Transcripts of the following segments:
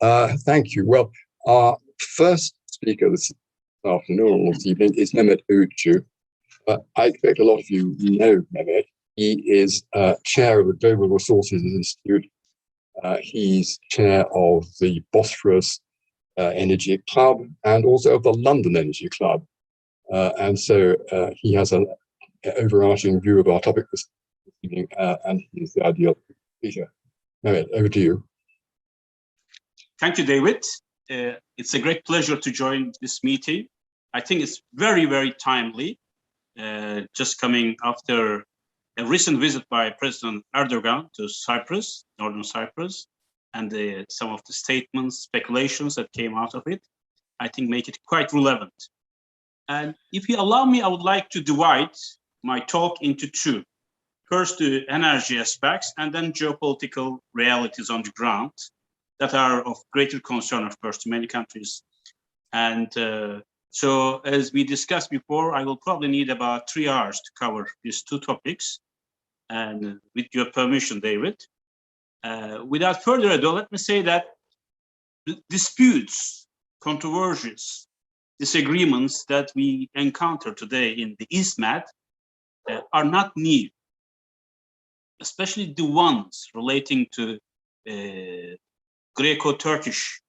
Thank you. Well, our first speaker this afternoon or this evening is Mehmet Öğütçü. I expect a lot of you know Mehmet. He is chair of the Global Resources Institute. He's chair of the Bosphorus Energy Club and also of the London Energy Club. And so he has an overarching view of our topic this evening, and he's the ideal speaker. Mehmet, over to you. Thank you, David. It's a great pleasure to join this meeting. I think it's very, very timely, just coming after a recent visit by President Erdogan to Cyprus, Northern Cyprus, and some of the statements, speculations that came out of it, I think make it quite relevant. And if you allow me, I would like to divide my talk into two. First, the energy aspects, and then geopolitical realities on the ground that are of greater concern, of course, to many countries. And so, as we discussed before, I will probably need about 3 hours to cover these two topics. And with your permission, David, without further ado, let me say that disputes, controversies, disagreements that we encounter today in the EastMed are not new, especially the ones relating to Greco-Turkish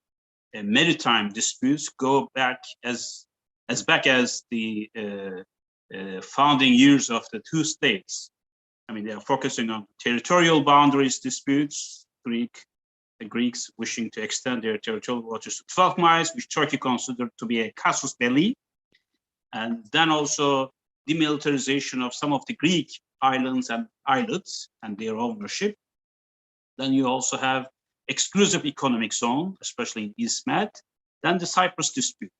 maritime disputes go back as back as the founding years of the two states. I mean, they are focusing on territorial boundaries disputes, the Greeks wishing to extend their territorial waters to 12 miles, which Turkey considered to be a casus belli. And then also demilitarization of some of the Greek islands and islets and their ownership. Then you also have exclusive economic zone, especially in EastMed. Then the Cyprus dispute,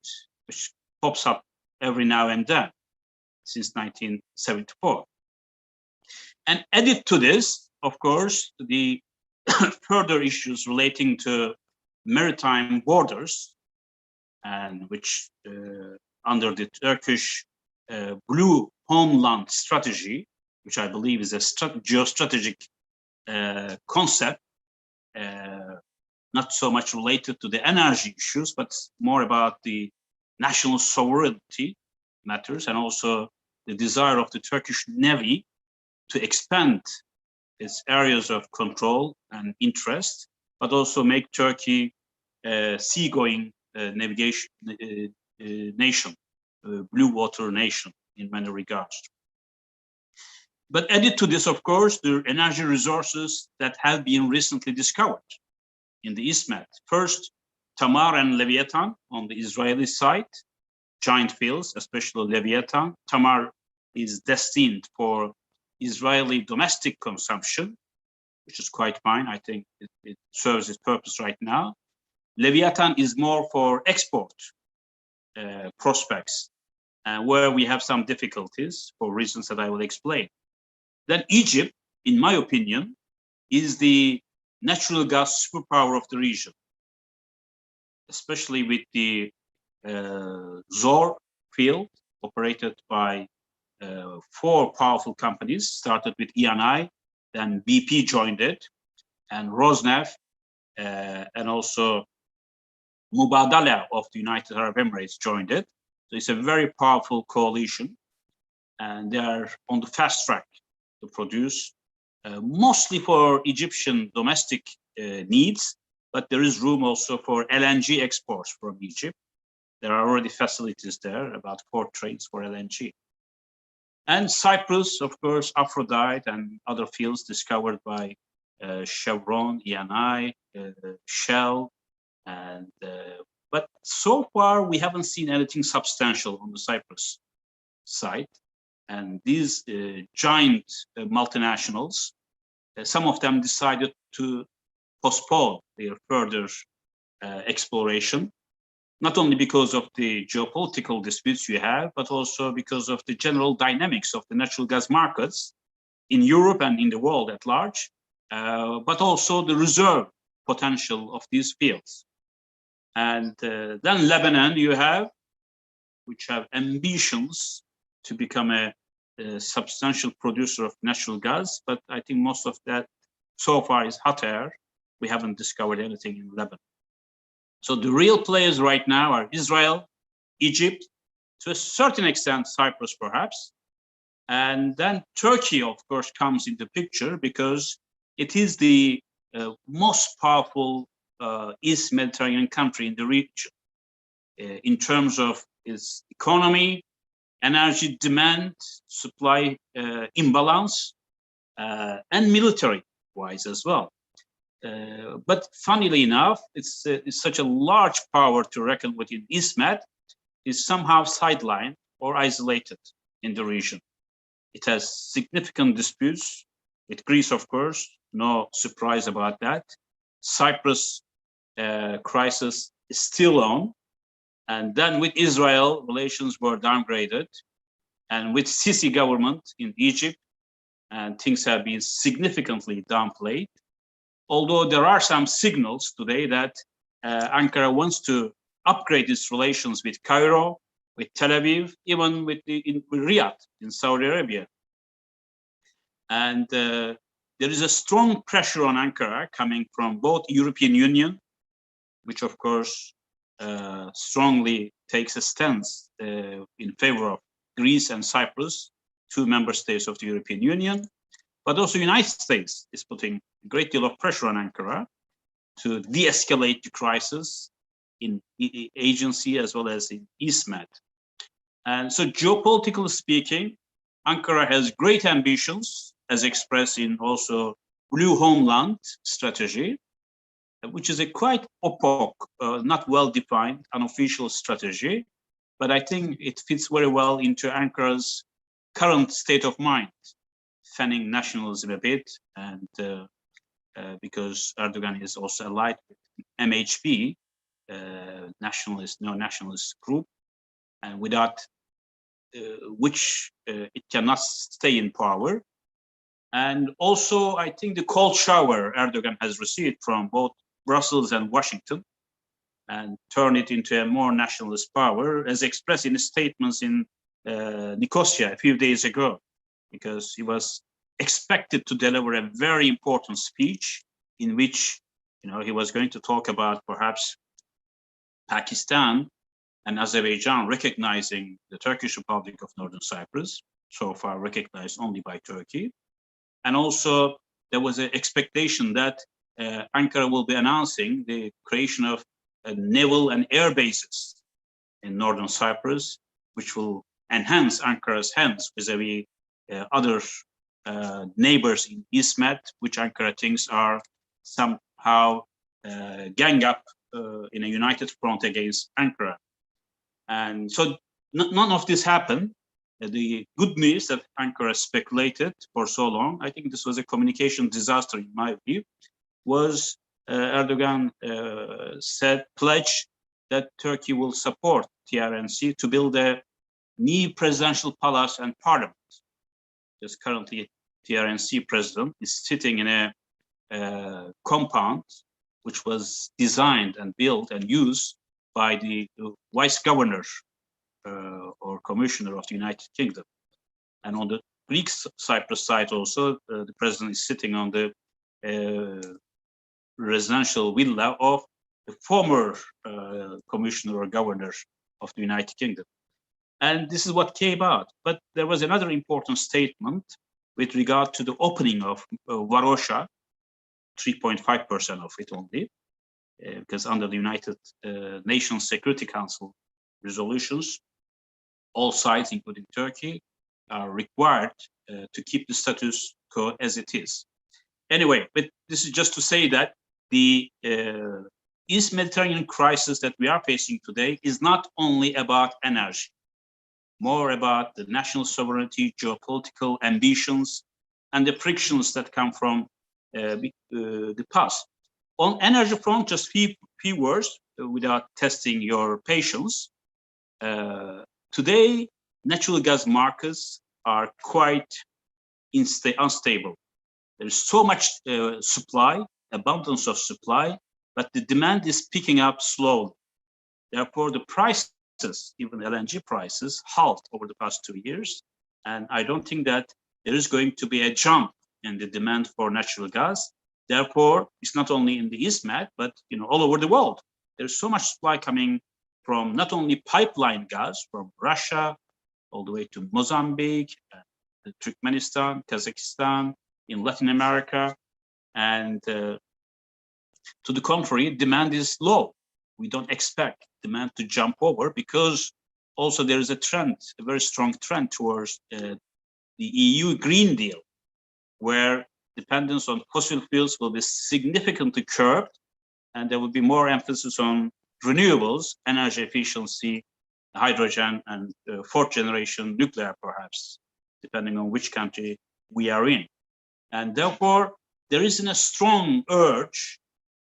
which pops up every now and then since 1974. And added to this, of course, the further issues relating to maritime borders, and which under the Turkish Blue Homeland strategy, which I believe is a geostrategic concept, not so much related to the energy issues, but more about the national sovereignty matters, and also the desire of the Turkish Navy to expand its areas of control and interest, but also make Turkey a seagoing navigation nation, blue water nation in many regards. But added to this, of course, the energy resources that have been recently discovered in the EastMed. First, Tamar and Leviathan on the Israeli side, giant fields, especially Leviathan. Tamar is destined for Israeli domestic consumption, which is quite fine. I think it serves its purpose right now. Leviathan is more for export prospects, where we have some difficulties for reasons that I will explain. Then Egypt, in my opinion, is the natural gas superpower of the region, especially with the Zohr field operated by 4 powerful companies, started with Eni, then BP joined it, and Rosneft, and also Mubadala of the United Arab Emirates joined it. So it's a very powerful coalition, and they are on the fast track to produce, mostly for Egyptian domestic needs, but there is room also for LNG exports from Egypt. There are already facilities there, about 4 trains for LNG. And Cyprus, of course, Aphrodite and other fields discovered by Chevron, Eni, Shell, and but so far we haven't seen anything substantial on the Cyprus side. And these giant multinationals, some of them decided to postpone their further exploration, not only because of the geopolitical disputes you have, but also because of the general dynamics of the natural gas markets in Europe and in the world at large, but also the reserve potential of these fields. And then Lebanon you have, which have ambitions to become a substantial producer of natural gas, but I think most of that so far is hot air. We haven't discovered anything in Lebanon. So the real players right now are Israel, Egypt, to a certain extent, Cyprus perhaps. And then Turkey, of course, comes into picture because it is the most powerful East Mediterranean country in the region in terms of its economy, energy demand, supply imbalance, and military-wise as well. But funnily enough, it's such a large power to reckon with in EastMed is somehow sidelined or isolated in the region. It has significant disputes with Greece, of course, no surprise about that. Cyprus crisis is still on. And then with Israel, relations were downgraded. And with Sisi government in Egypt, and things have been significantly downplayed. Although there are some signals today that Ankara wants to upgrade its relations with Cairo, with Tel Aviv, even with Riyadh in Saudi Arabia. And there is a strong pressure on Ankara coming from both European Union, which of course strongly takes a stance in favor of Greece and Cyprus, 2 member states of the European Union, but also United States is putting a great deal of pressure on Ankara to de-escalate the crisis in agency as well as in EastMed. And so geopolitically speaking, Ankara has great ambitions as expressed in also Blue Homeland strategy, which is a quite opaque, not well-defined, unofficial strategy, but I think it fits very well into Ankara's current state of mind, fanning nationalism a bit, and because Erdogan is also allied with MHP, neo-nationalist group, and without which it cannot stay in power. And also, I think the cold shower Erdogan has received from both Brussels and Washington and turn it into a more nationalist power, as expressed in his statements in Nicosia a few days ago, because he was expected to deliver a very important speech in which, he was going to talk about perhaps Pakistan and Azerbaijan recognizing the Turkish Republic of Northern Cyprus, so far recognized only by Turkey. And also there was an expectation that Ankara will be announcing the creation of naval and air bases in Northern Cyprus, which will enhance Ankara's hands vis-a-vis other neighbors in EastMed, which Ankara thinks are somehow gang up in a united front against Ankara. And so none of this happened. The good news that Ankara speculated for so long, I think this was a communication disaster in my view, was Erdogan pledged that Turkey will support TRNC to build a new presidential palace and parliament. Because currently TRNC president is sitting in a compound which was designed and built and used by the vice governor or commissioner of the United Kingdom. And on the Greek Cyprus side also, the president is sitting on the residential villa of the former commissioner or governor of the United Kingdom. And this is what came out. But there was another important statement with regard to the opening of Varosha, 3.5% of it only, because under the United Nations Security Council resolutions, all sides, including Turkey, are required to keep the status quo as it is. Anyway, but this is just to say that the East Mediterranean crisis that we are facing today is not only about energy, more about the national sovereignty, geopolitical ambitions, and the frictions that come from the past. On energy front, just few words without testing your patience. Today, natural gas markets are quite unstable. There's so much supply, abundance of supply, but the demand is picking up slowly. Therefore, the prices, even LNG prices, halved over the past 2 years. And I don't think that there is going to be a jump in the demand for natural gas. Therefore, it's not only in the EastMed, but all over the world. there's so much supply coming from not only pipeline gas from Russia all the way to Mozambique, Turkmenistan, Kazakhstan, in Latin America, and to the contrary, demand is low. We don't expect demand to jump over because also there is a trend, a very strong trend towards the EU Green Deal, where dependence on fossil fuels will be significantly curbed, and there will be more emphasis on renewables, energy efficiency, hydrogen, and fourth generation nuclear, perhaps, depending on which country we are in. And therefore, there isn't a strong urge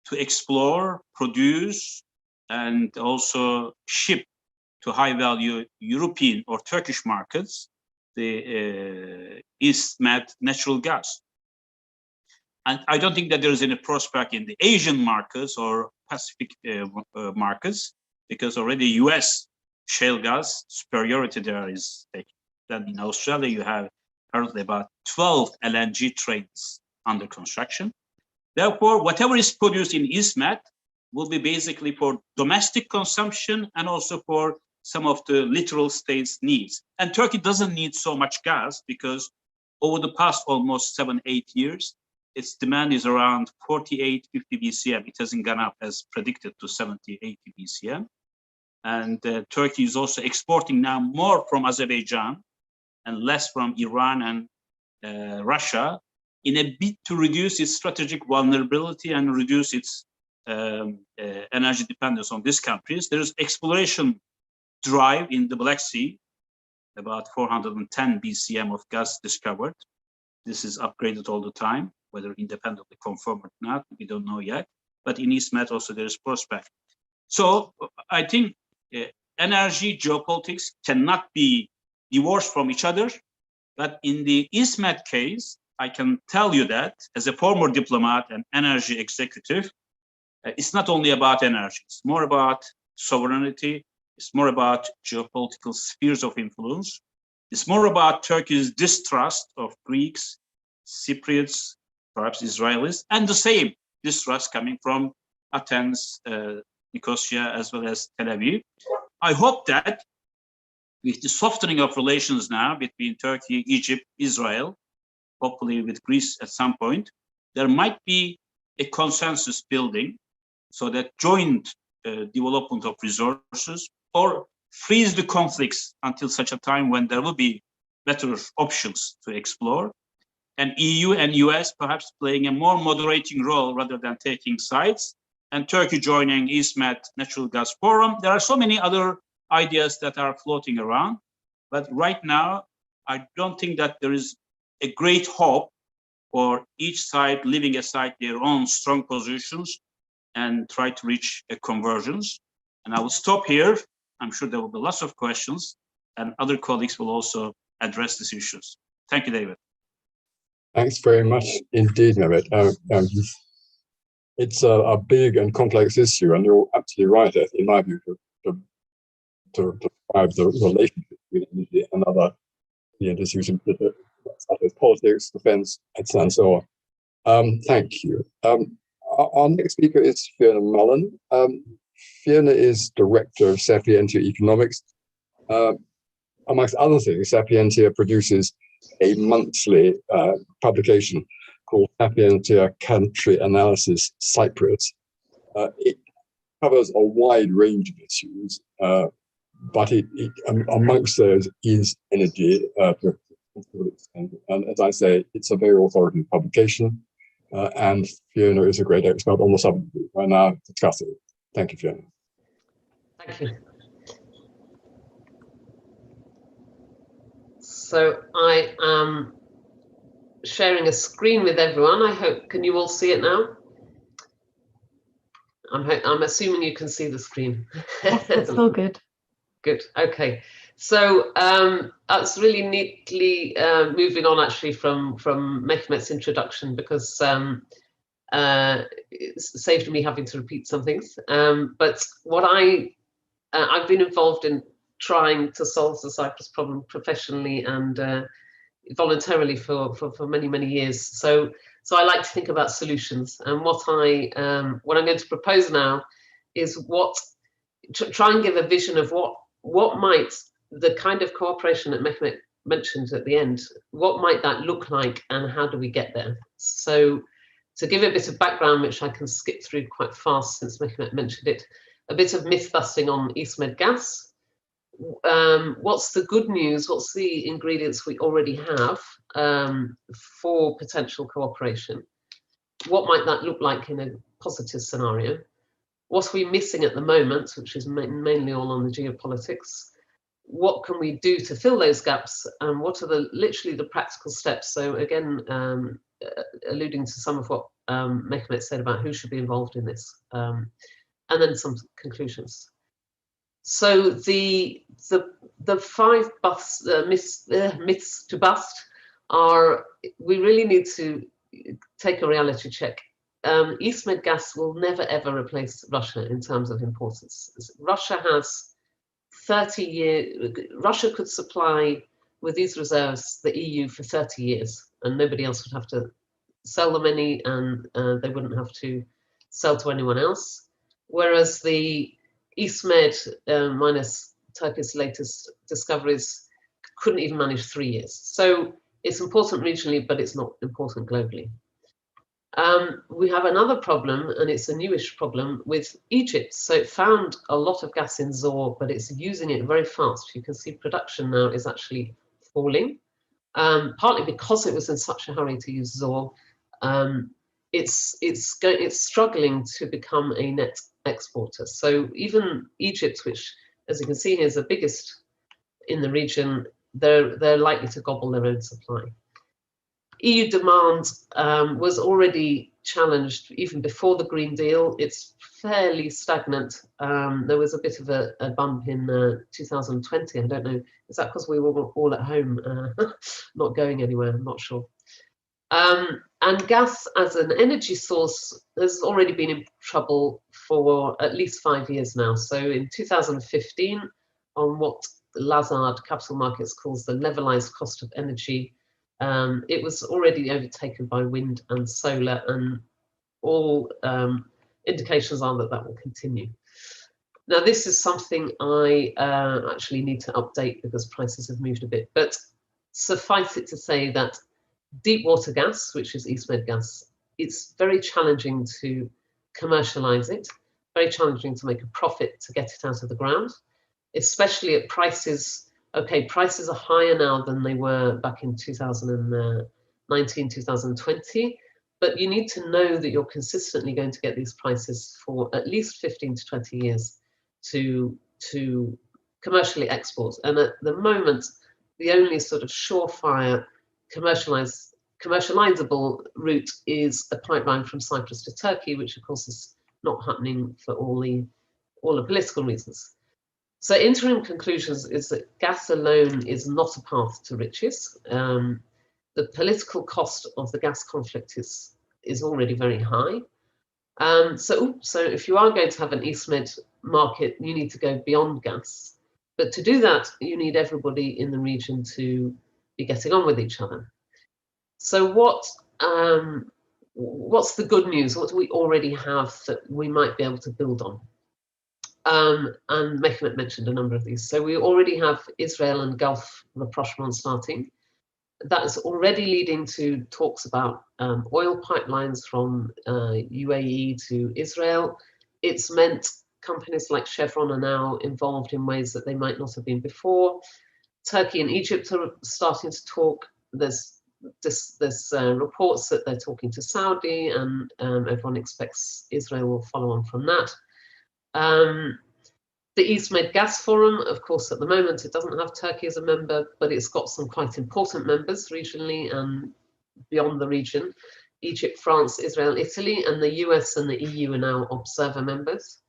to explore, produce, and also ship to high-value European or Turkish markets the EastMed natural gas. And I don't think that there is any prospect in the Asian markets or Pacific markets, because already US shale gas superiority there is taken. Then in Australia, you have currently about 12 LNG trains under construction. Therefore, whatever is produced in EastMed will be basically for domestic consumption and also for some of the littoral states' needs. And Turkey doesn't need so much gas because over the past almost 7-8 years, its demand is around 48-50 BCM. It hasn't gone up as predicted to 70-80 BCM. And Turkey is also exporting now more from Azerbaijan and less from Iran and Russia in a bid to reduce its strategic vulnerability and reduce its energy dependence on these countries. There is exploration drive in the Black Sea, about 410 BCM of gas discovered. This is upgraded all the time, whether independently confirmed or not, we don't know yet. But in EastMed also there is prospect. So I think energy geopolitics cannot be divorced from each other. But in the EastMed case, I can tell you that as a former diplomat and energy executive, it's not only about energy, it's more about sovereignty, it's more about geopolitical spheres of influence, it's more about Turkey's distrust of Greeks, Cypriots, perhaps Israelis, and the same distrust coming from Athens, Nicosia, as well as Tel Aviv. I hope that with the softening of relations now between Turkey, Egypt, Israel, hopefully with Greece at some point, there might be a consensus building so that joint development of resources or freeze the conflicts until such a time when there will be better options to explore. And EU and US perhaps playing a more moderating role rather than taking sides, and Turkey joining EastMed Natural Gas Forum. There are so many other ideas that are floating around, but right now, I don't think that there is a great hope for each side leaving aside their own strong positions and try to reach a convergence. And I will stop here. I'm sure there will be lots of questions, and other colleagues will also address these issues. Thank you, David. Thanks very much indeed, Mehmet. It's a big and complex issue, and you're absolutely right, in my view, to describe the relationship between energy and other issues, such as politics, defense, and so on. Thank you. Our next speaker is Fiona Mullen. Fiona is Director of Sapienta Economics. Amongst other things, Sapienta produces a monthly publication called Sapienta Country Analysis Cypress. It covers a wide range of issues, but amongst those is energy. And as I say, it's a very authoritative publication, and Fiona is a great expert on the subject right now discussing it. Thank you, Fiona. Thank you. So I am sharing a screen with everyone. I hope, can you all see it now? I'm assuming you can see the screen. Yes, it's all good. Good, okay. So that's really neatly moving on actually from Mehmet's introduction, because it saved me having to repeat some things. But what I've been involved in trying to solve the Cyprus problem professionally and voluntarily for many, many years. So I like to think about solutions, and what I'm going to propose now is try and give a vision of what might the kind of cooperation that Mehmet mentioned at the end, what might that look like and how do we get there? So to give a bit of background, which I can skip through quite fast since Mehmet mentioned it, a bit of myth busting on EastMed gas. What's the good news? What's the ingredients we already have for potential cooperation? What might that look like in a positive scenario? What are we missing at the moment, which is mainly all on the geopolitics? What can we do to fill those gaps? And what are literally the practical steps? So again, alluding to some of what Mehmet said about who should be involved in this, and then some conclusions. So the 5 myths to bust are, we really need to take a reality check. EastMed gas will never ever replace Russia in terms of importance. Russia has 30 years, Russia could supply with these reserves the EU for 30 years and nobody else would have to sell them any, and they wouldn't have to sell to anyone else. Whereas the EastMed, minus Turkey's latest discoveries, couldn't even manage 3 years. So it's important regionally, but it's not important globally. We have another problem, and it's a newish problem with Egypt. So it found a lot of gas in Zohr, but it's using it very fast. You can see production now is actually falling, partly because it was in such a hurry to use Zohr. It's struggling to become a net exporter. So even Egypt, which, as you can see here, is the biggest in the region, they're likely to gobble their own supply. EU demand was already challenged even before the Green Deal. It's fairly stagnant. There was a bit of a bump in 2020. I don't know, is that because we were all at home, not going anywhere? I'm not sure. And gas as an energy source has already been in trouble for at least 5 years now. So in 2015, on what Lazard Capital Markets calls the levelized cost of energy, it was already overtaken by wind and solar, and all indications are that that will continue. Now, this is something I actually need to update because prices have moved a bit, but suffice it to say that deep water gas, which is EastMed gas, it's very challenging to commercialize it, very challenging to make a profit to get it out of the ground, especially at prices. Okay, prices are higher now than they were back in 2019, 2020, but you need to know that you're consistently going to get these prices for at least 15 to 20 years to commercially export. And at the moment, the only sort of surefire commercializable route is a pipeline from Cyprus to Turkey, which of course is not happening for all the political reasons. So interim conclusions is that gas alone is not a path to riches. The political cost of the gas conflict is already very high. So if you are going to have an EastMed market, you need to go beyond gas. But to do that, you need everybody in the region to be getting on with each other. So what's the good news? What do we already have that we might be able to build on? And Mehmet mentioned a number of these. So we already have Israel and Gulf rapprochement starting. That is already leading to talks about oil pipelines from UAE to Israel. It's meant companies like Chevron are now involved in ways that they might not have been before. Turkey and Egypt are starting to talk. There's reports that they're talking to Saudi, and everyone expects Israel will follow on from that. The EastMed Gas Forum, of course, at the moment, it doesn't have Turkey as a member, but it's got some quite important members regionally and beyond the region. Egypt, France, Israel, Italy, and the US and the EU are now observer members.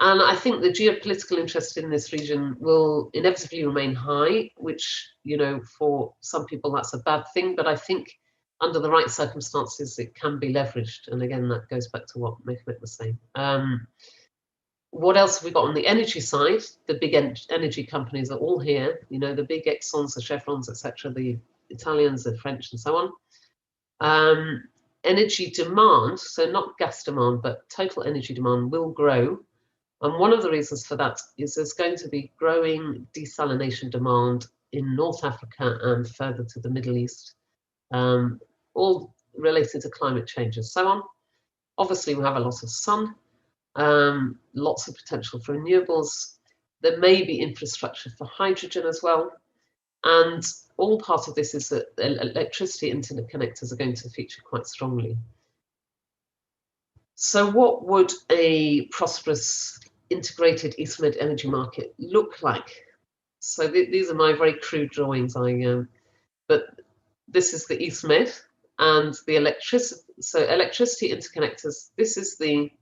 And I think the geopolitical interest in this region will inevitably remain high, which, you know, for some people that's a bad thing, but I think under the right circumstances, it can be leveraged. And again, that goes back to what Mehmet was saying. What else have we got on the energy side? The big energy companies are all here, you know, the big Exxons, the Chevrons, etc., the Italians, the French, and so on. Energy demand, so not gas demand, but total energy demand will grow. And one of the reasons for that is there's going to be growing desalination demand in North Africa and further to the Middle East, all related to climate change and so on. Obviously, we have a lot of sun, lots of potential for renewables. There may be infrastructure for hydrogen as well. And all part of this is that electricity interconnectors are going to feature quite strongly. So what would a prosperous integrated EastMed energy market look like? So these are my very crude drawings. But this is the EastMed and the electricity. So electricity interconnectors. This is the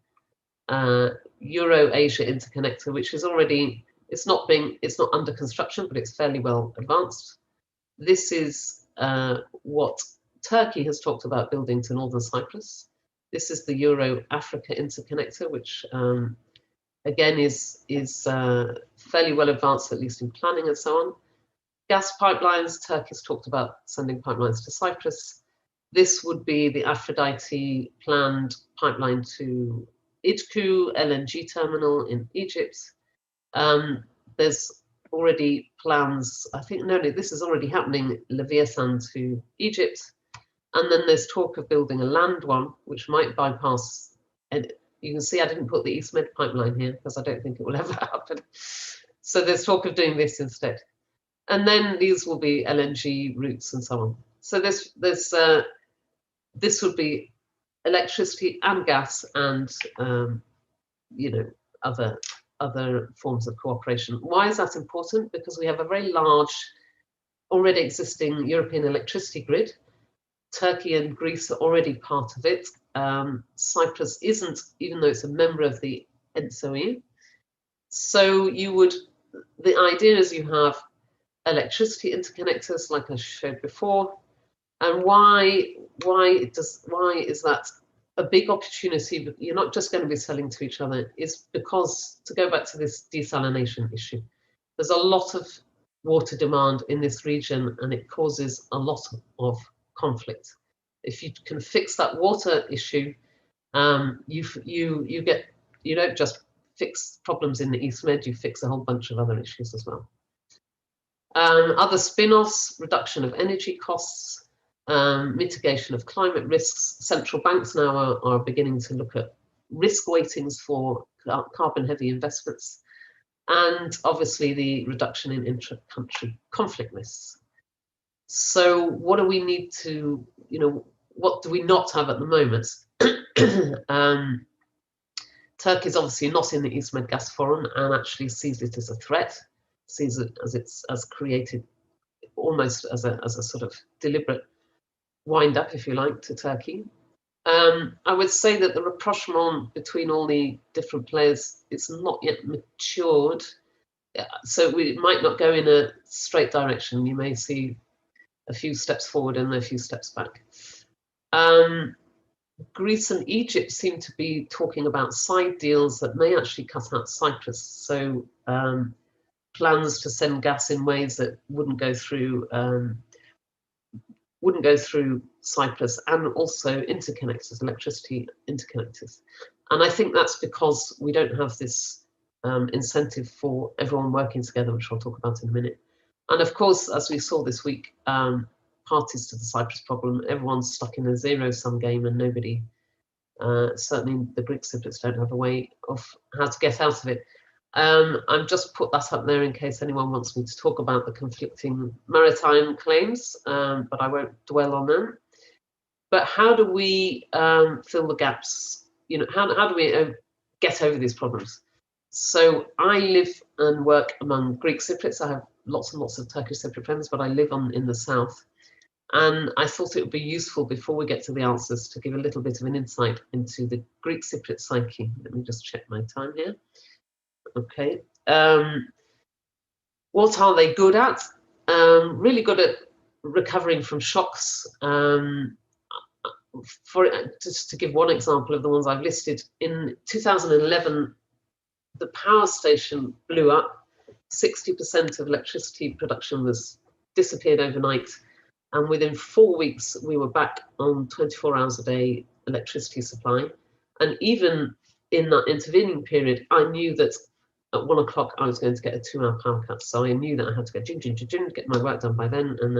Euro-Asia interconnector, which is already, it's not under construction, but it's fairly well advanced. This is what Turkey has talked about building to northern Cyprus. This is the Euro-Africa interconnector, which again is fairly well advanced, at least in planning and so on. Gas pipelines, Turkey's talked about sending pipelines to Cyprus. This would be the Aphrodite planned pipeline to Öğütçü LNG terminal in Egypt. There's already plans, I think, no, this is already happening, Leviathan to Egypt. And then there's talk of building a land one, which might bypass, and you can see I didn't put the EastMed pipeline here because I don't think it will ever happen. So there's talk of doing this instead. And then these will be LNG routes and so on. So this would be electricity and gas and you know, other forms of cooperation. Why is that important? Because we have a very large, already existing European electricity grid. Turkey and Greece are already part of it. Cyprus isn't, even though it's a member of the ENTSO-E. So the idea is you have electricity interconnectors, like I showed before. And why is that a big opportunity? But you're not just going to be selling to each other. Is because, to go back to this desalination issue, there's a lot of water demand in this region, and it causes a lot of conflict. If you can fix that water issue, you don't just fix problems in the EastMed, you fix a whole bunch of other issues as well. Other spin-offs, reduction of energy costs, mitigation of climate risks. Central banks now are beginning to look at risk weightings for carbon-heavy investments, and obviously the reduction in intra-country conflict risks. So what do we need to, what do we not have at the moment? Turkey is obviously not in the EastMed Gas Forum and actually sees it as a threat, sees it as created almost as a sort of deliberate wind-up, if you like, to Turkey. I would say that the rapprochement between all the different players is not yet matured, so we might not go in a straight direction. You may see a few steps forward and a few steps back. Greece and Egypt seem to be talking about side deals that may actually cut out Cyprus. So plans to send gas in ways that wouldn't go through Cyprus, and also interconnectors, electricity interconnectors. And I think that's because we don't have this incentive for everyone working together, which I'll talk about in a minute. And of course, as we saw this week, parties to the Cyprus problem, everyone's stuck in a zero-sum game, and nobody, certainly the Greek Cypriots, don't have a way of how to get out of it. I've just put that up there in case anyone wants me to talk about the conflicting maritime claims, but I won't dwell on them. But how do we fill the gaps? How do we get over these problems? So I live and work among Greek Cypriots. I have lots and lots of Turkish Cypriot friends, but I live in the south. And I thought it would be useful, before we get to the answers, to give a little bit of an insight into the Greek Cypriot psyche. Let me just check my time here. Okay. What are they good at? Really good at recovering from shocks. Just to give one example of the ones I've listed, in 2011, the power station blew up. 60% of electricity production disappeared overnight. And within 4 weeks, we were back on 24 hours a day electricity supply. And even in that intervening period, I knew that at 1 o'clock I was going to get a 2-hour power cut. So I knew that I had to go get my work done by then, and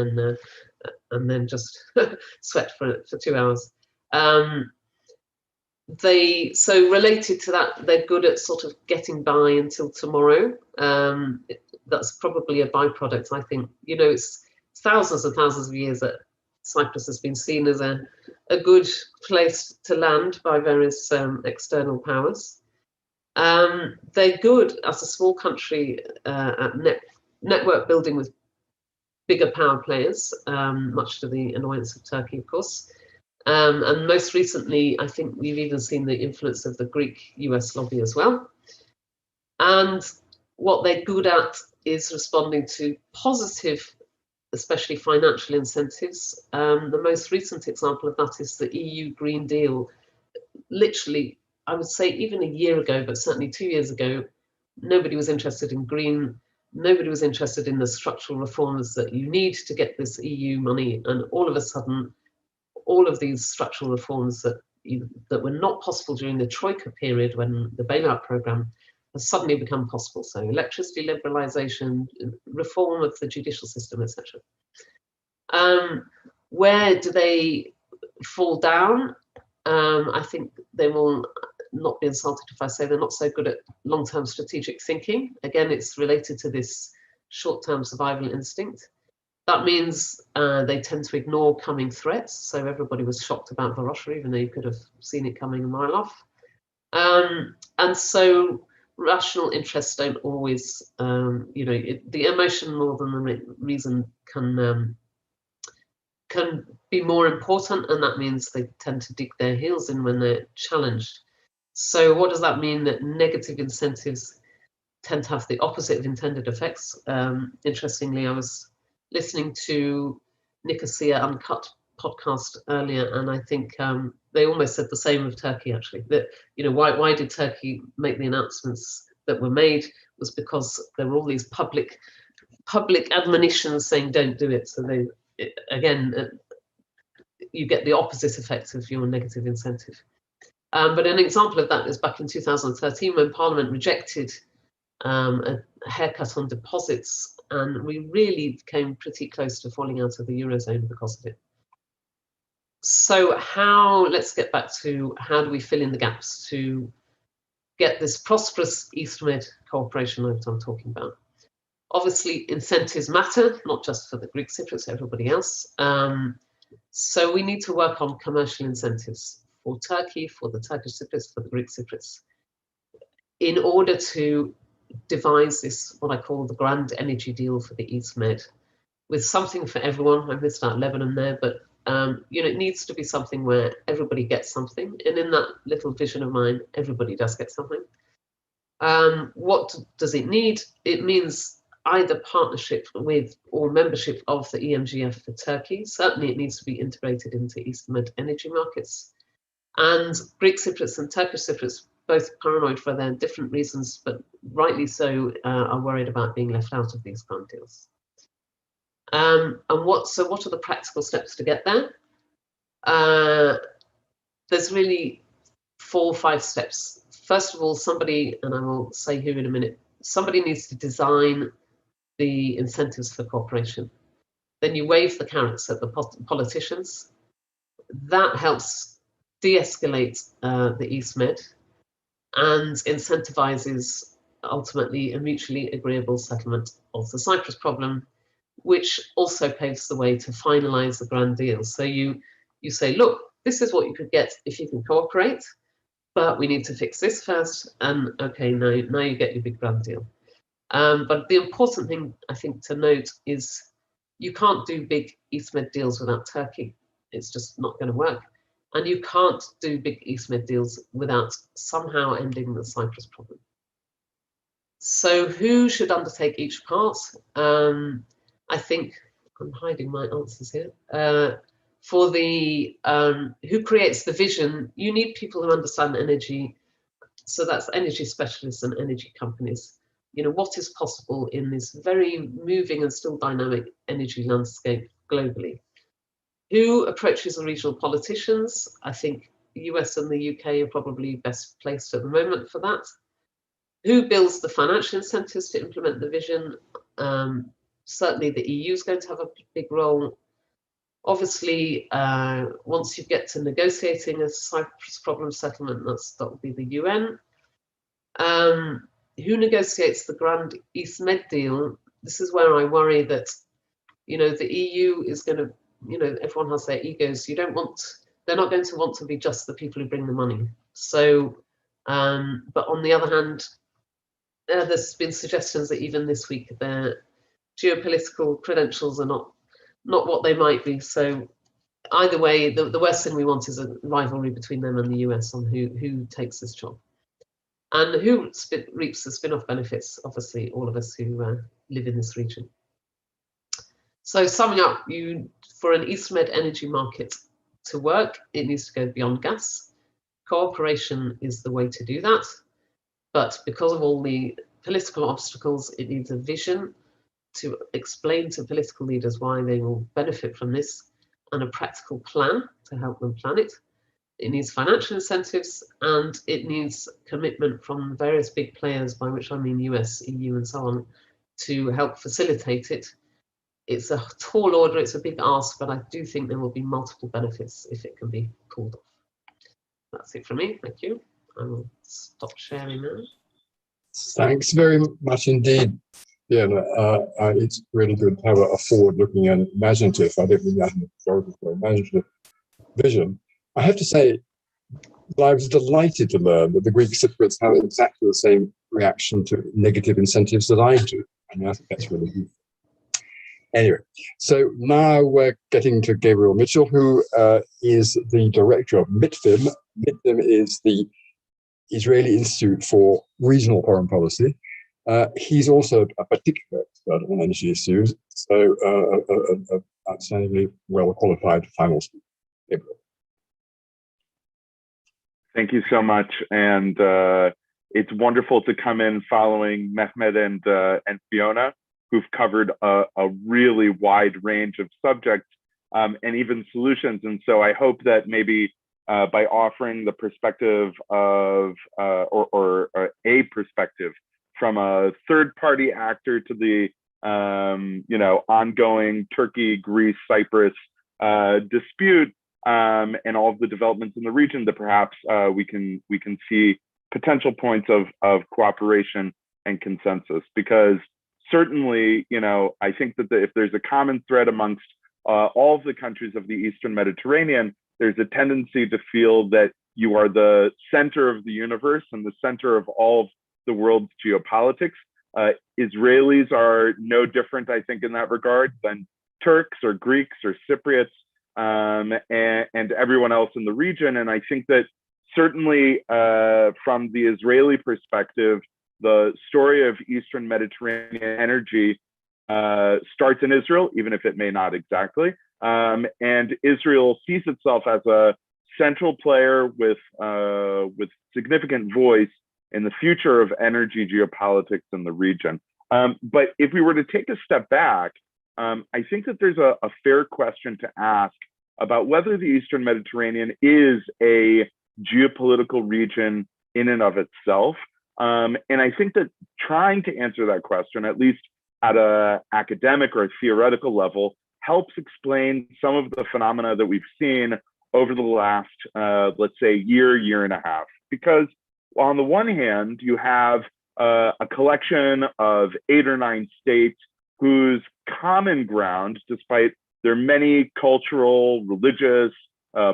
then just sweat for 2 hours. So related to that, they're good at sort of getting by until tomorrow. That's probably a byproduct, I think. You know, it's thousands and thousands of years that Cyprus has been seen as a good place to land by various external powers. They're good as a small country at network building with bigger power players, much to the annoyance of Turkey, of course. And most recently, I think we've even seen the influence of the Greek-US lobby as well. And what they're good at is responding to positive, especially financial incentives. The most recent example of that is the EU Green Deal. Literally, I would say even a year ago, but certainly 2 years ago, nobody was interested in green. Nobody was interested in the structural reforms that you need to get this EU money. And all of a sudden, all of these structural reforms that were not possible during the Troika period when the bailout program has suddenly become possible. So electricity liberalisation, reform of the judicial system, etc. Where do they fall down? I think they will not be insulted if I say they're not so good at long-term strategic thinking. Again, it's related to this short-term survival instinct. That means they tend to ignore coming threats. So everybody was shocked about Varosha, even though you could have seen it coming a mile off. And so rational interests don't always, the emotion more than the reason can be more important, and that means they tend to dig their heels in when they're challenged. So what does that mean? That negative incentives tend to have the opposite of intended effects. Interestingly, I was listening to Nicosia Uncut podcast earlier, and I think they almost said the same of Turkey, actually. That, you know, why did Turkey make the announcements that were made was because there were all these public admonitions saying don't do it. So you get the opposite effect of your negative incentive. But an example of that is back in 2013 when Parliament rejected a haircut on deposits, and we really came pretty close to falling out of the Eurozone because of it. So let's get back to how do we fill in the gaps to get this prosperous East-Med cooperation that I'm talking about. Obviously, incentives matter, not just for the Greek Cypriots, everybody else. So we need to work on commercial incentives for Turkey, for the Turkish Cypriots, for the Greek Cypriots, in order to devise this, what I call the grand energy deal for the East Med, with something for everyone. I missed out Lebanon there, but it needs to be something where everybody gets something. And in that little vision of mine, everybody does get something. What does it need? It means either partnership with or membership of the EMGF for Turkey. Certainly it needs to be integrated into East Med energy markets. And Greek Cypriots and Turkish Cypriots, both paranoid for their different reasons, but rightly so, are worried about being left out of these grand deals. And what are the practical steps to get there? There's really 4 or 5 steps. First of all, somebody, and I will say who in a minute, somebody needs to design the incentives for cooperation. Then you wave the carrots at the politicians. That helps de-escalate the East Med and incentivizes ultimately a mutually agreeable settlement of the Cyprus problem, which also paves the way to finalize the grand deal. So you say, look, this is what you could get if you can cooperate, but we need to fix this first, and okay, now you get your big grand deal. But the important thing, I think, to note is you can't do big East Med deals without Turkey. It's just not going to work. And you can't do big East Med deals without somehow ending the Cyprus problem. So who should undertake each part? I think I'm hiding my answers here. For the who creates the vision, you need people who understand energy. So that's energy specialists and energy companies. You know, what is possible in this very moving and still dynamic energy landscape globally? Who approaches the regional politicians? I think US and the UK are probably best placed at the moment for that. Who builds the financial incentives to implement the vision? Certainly the EU is going to have a big role. Obviously, once you get to negotiating a Cyprus problem settlement, that will be the UN. Who negotiates the Grand East Med deal? This is where I worry that, you know, the EU is going to, you know, everyone has their egos. They're not going to want to be just the people who bring the money. So, but on the other hand, there's been suggestions that even this week their geopolitical credentials are not what they might be. So either way, the worst thing we want is a rivalry between them and the US on who takes this job. And who reaps the spin-off benefits? Obviously, all of us who live in this region. So summing up, for an EastMed energy market to work, it needs to go beyond gas. Cooperation is the way to do that. But because of all the political obstacles, it needs a vision to explain to political leaders why they will benefit from this, and a practical plan to help them plan it. It needs financial incentives, and it needs commitment from various big players, by which I mean US, EU, and so on, to help facilitate it. It's a tall order, it's a big ask, but I do think there will be multiple benefits if it can be pulled off. That's it from me, thank you. I will stop sharing now. Thanks very much indeed, Fiona. It's really good to have a forward-looking and imaginative, I don't mean that in a historical way, imaginative vision. I have to say that I was delighted to learn that the Greek Cypriots have exactly the same reaction to negative incentives that I do. I mean, I think that's really good. Anyway, so now we're getting to Gabriel Mitchell, who is the director of Mitvim. Mitvim is the Israeli Institute for Regional Foreign Policy. He's also a particular expert on energy issues, so an outstandingly well-qualified final speaker. Gabriel. Thank you so much, and it's wonderful to come in following Mehmet and Fiona, who've covered a really wide range of subjects and even solutions. And so I hope that maybe by offering the perspective of or a perspective from a third-party actor to the ongoing Turkey, Greece, Cyprus dispute, and all of the developments in the region, that perhaps we can see potential points of cooperation and consensus. Because certainly, I think that if there's a common thread amongst all of the countries of the Eastern Mediterranean, there's a tendency to feel that you are the center of the universe and the center of all of the world's geopolitics. Israelis are no different, I think, in that regard than Turks or Greeks or Cypriots and everyone else in the region. And I think that certainly from the Israeli perspective, the story of Eastern Mediterranean energy starts in Israel, even if it may not exactly. And Israel sees itself as a central player with significant voice in the future of energy geopolitics in the region. But if we were to take a step back, I think that there's a fair question to ask about whether the Eastern Mediterranean is a geopolitical region in and of itself. And I think that trying to answer that question, at least at an academic or a theoretical level, helps explain some of the phenomena that we've seen over the last, let's say, year and a half. Because on the one hand, you have a collection of 8 or 9 states whose common ground, despite their many cultural, religious,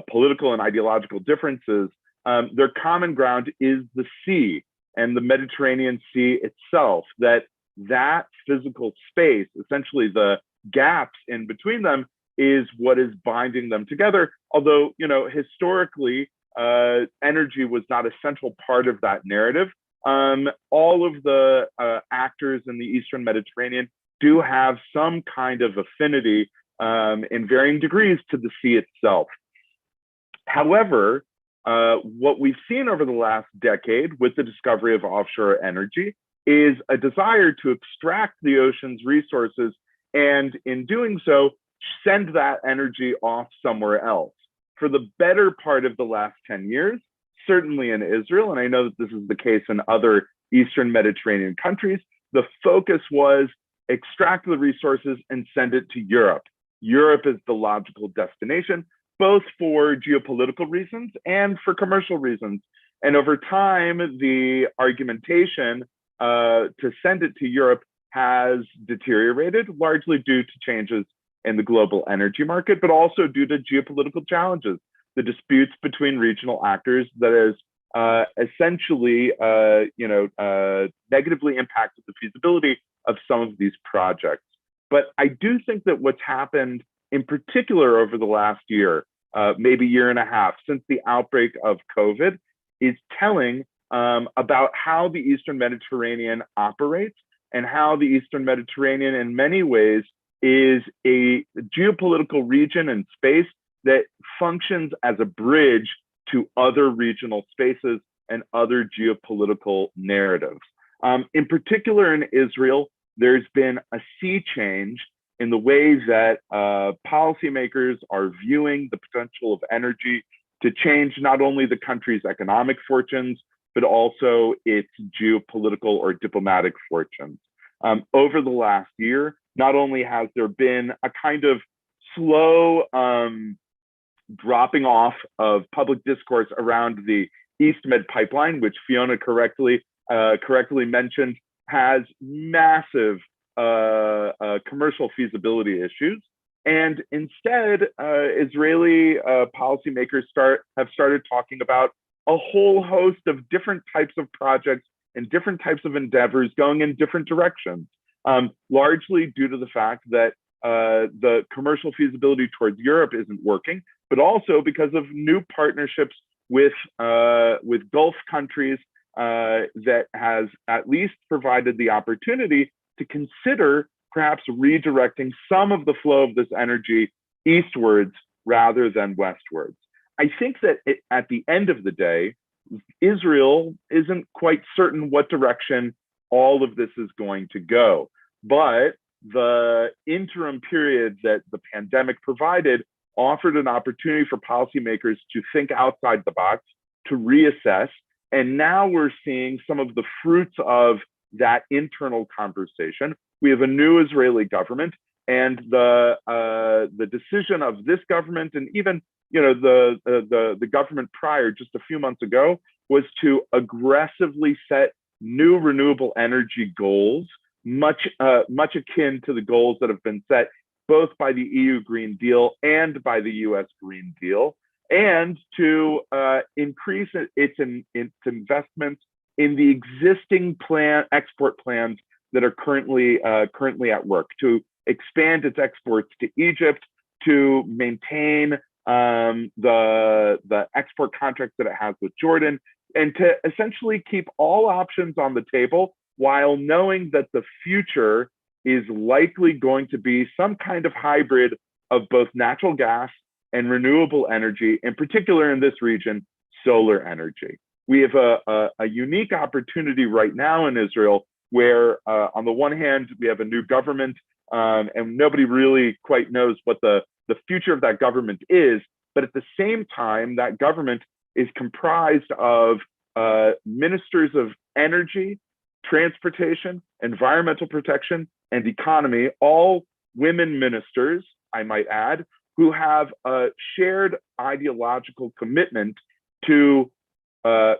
political, and ideological differences, their common ground is the sea and the Mediterranean Sea itself. That physical space, essentially the gaps in between them, is what is binding them together. Although, historically, energy was not a central part of that narrative. All of the actors in the Eastern Mediterranean do have some kind of affinity in varying degrees to the sea itself. However, what we've seen over the last decade with the discovery of offshore energy is a desire to extract the ocean's resources, and in doing so, send that energy off somewhere else. for the better part of the last 10 years, certainly in Israel, and I know that this is the case in other Eastern Mediterranean countries, the focus was extract the resources and send it to Europe. Europe is the logical destination, both for geopolitical reasons and for commercial reasons. And over time, the argumentation to send it to Europe has deteriorated, largely due to changes in the global energy market, but also due to geopolitical challenges, the disputes between regional actors that has essentially negatively impacted the feasibility of some of these projects. But I do think that what's happened in particular over the last year, maybe year and a half, since the outbreak of COVID, is telling about how the Eastern Mediterranean operates and how the Eastern Mediterranean in many ways is a geopolitical region and space that functions as a bridge to other regional spaces and other geopolitical narratives. In particular in Israel, there's been a sea change in the way that policymakers are viewing the potential of energy to change not only the country's economic fortunes, but also its geopolitical or diplomatic fortunes. Over the last year, not only has there been a kind of slow dropping off of public discourse around the EastMed pipeline, which Fiona correctly mentioned, has massive commercial feasibility issues. And instead, Israeli policymakers have started talking about a whole host of different types of projects and different types of endeavors going in different directions, largely due to the fact that the commercial feasibility towards Europe isn't working, but also because of new partnerships with Gulf countries that has at least provided the opportunity to consider perhaps redirecting some of the flow of this energy eastwards rather than westwards. I think that at the end of the day, Israel isn't quite certain what direction all of this is going to go. But the interim period that the pandemic provided offered an opportunity for policymakers to think outside the box, to reassess. And now we're seeing some of the fruits of that internal conversation. We have a new Israeli government, and the decision of this government, and even the government prior, just a few months ago, was to aggressively set new renewable energy goals, much akin to the goals that have been set both by the EU Green Deal and by the US Green Deal, and to increase its investments in the existing export plans that are currently at work, to expand its exports to Egypt, to maintain the export contracts that it has with Jordan, and to essentially keep all options on the table while knowing that the future is likely going to be some kind of hybrid of both natural gas and renewable energy, in particular in this region, solar energy. We have a unique opportunity right now in Israel where on the one hand, we have a new government and nobody really quite knows what the future of that government is. But at the same time, that government is comprised of ministers of energy, transportation, environmental protection, and economy, all women ministers, I might add, who have a shared ideological commitment to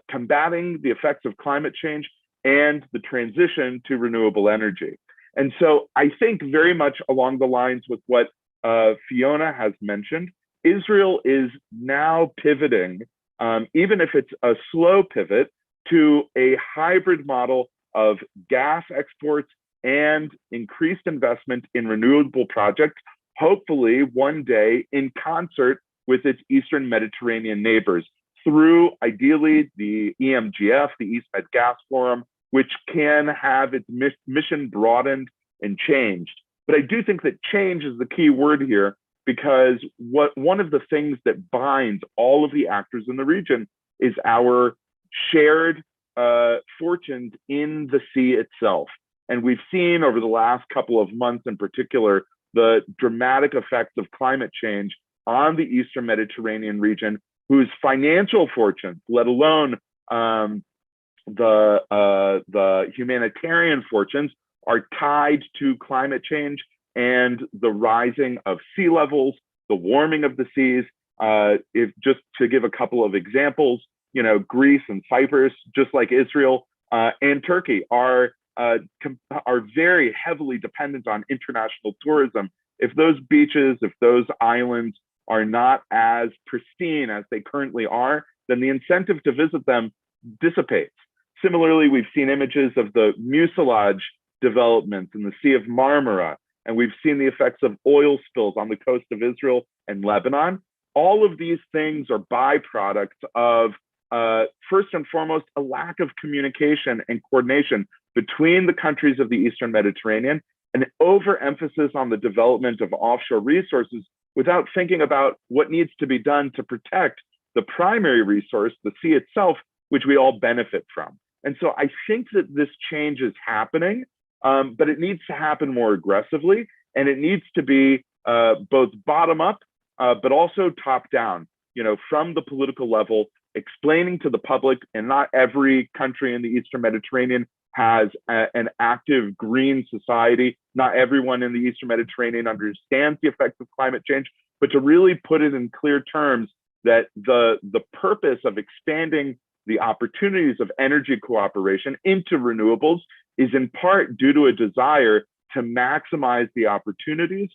combating the effects of climate change and the transition to renewable energy. And so I think very much along the lines with what Fiona has mentioned, Israel is now pivoting, even if it's a slow pivot, to a hybrid model of gas exports and increased investment in renewable projects, hopefully one day in concert with its Eastern Mediterranean neighbors through ideally the EMGF, the EastMed Gas Forum, which can have its mission broadened and changed. But I do think that change is the key word here, because one of the things that binds all of the actors in the region is our shared fortunes in the sea itself. And we've seen over the last couple of months in particular, the dramatic effects of climate change on the Eastern Mediterranean region, whose financial fortunes, let alone the humanitarian fortunes, are tied to climate change and the rising of sea levels, the warming of the seas. If just to give a couple of examples, you know, Greece and Cyprus, just like Israel and Turkey, are very heavily dependent on international tourism. If those beaches, if those islands are not as pristine as they currently are, then the incentive to visit them dissipates. Similarly, we've seen images of the mucilage developments in the Sea of Marmara, and we've seen the effects of oil spills on the coast of Israel and Lebanon. All of these things are byproducts of, first and foremost, a lack of communication and coordination between the countries of the Eastern Mediterranean, an overemphasis on the development of offshore resources without thinking about what needs to be done to protect the primary resource, the sea itself, which we all benefit from. And so I think that this change is happening, but it needs to happen more aggressively, and it needs to be both bottom up, but also top down, you know, from the political level, explaining to the public. And not every country in the Eastern Mediterranean has an active green society. Not everyone in the Eastern Mediterranean understands the effects of climate change, but to really put it in clear terms that the purpose of expanding the opportunities of energy cooperation into renewables is in part due to a desire to maximize the opportunities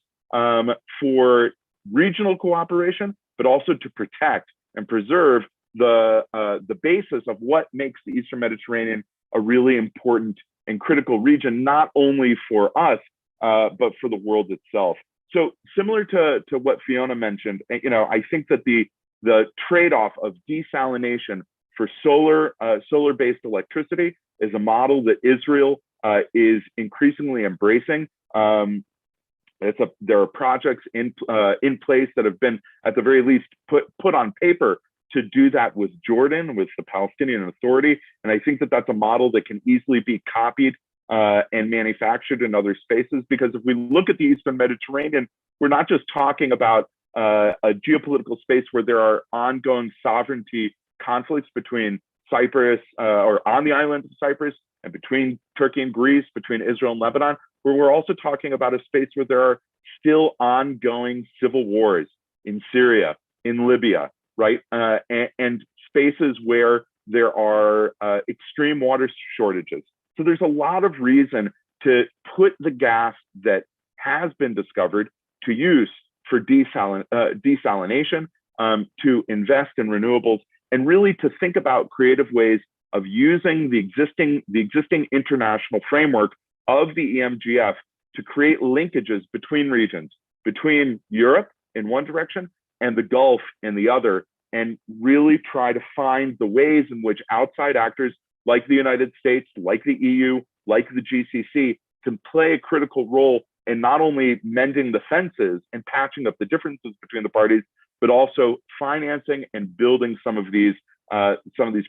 for regional cooperation, but also to protect and preserve the basis of what makes the Eastern Mediterranean a really important and critical region, not only for us, but for the world itself. So similar to what Fiona mentioned, you know, I think that the trade-off of desalination for solar-based electricity is a model that Israel is increasingly embracing. There are projects in place that have been, at the very least, put on paper to do that with Jordan, with the Palestinian Authority. And I think that that's a model that can easily be copied and manufactured in other spaces, because if we look at the Eastern Mediterranean, we're not just talking about a geopolitical space where there are ongoing sovereignty conflicts between Cyprus or on the island of Cyprus, and between Turkey and Greece, between Israel and Lebanon, where we're also talking about a space where there are still ongoing civil wars in Syria, in Libya, right? And spaces where there are extreme water shortages. So there's a lot of reason to put the gas that has been discovered to use for desalination, to invest in renewables, and really to think about creative ways of using the existing international framework of the EMGF to create linkages between regions, between Europe in one direction and the Gulf in the other, and really try to find the ways in which outside actors like the United States, like the EU, like the GCC can play a critical role in not only mending the fences and patching up the differences between the parties, but also financing and building some of these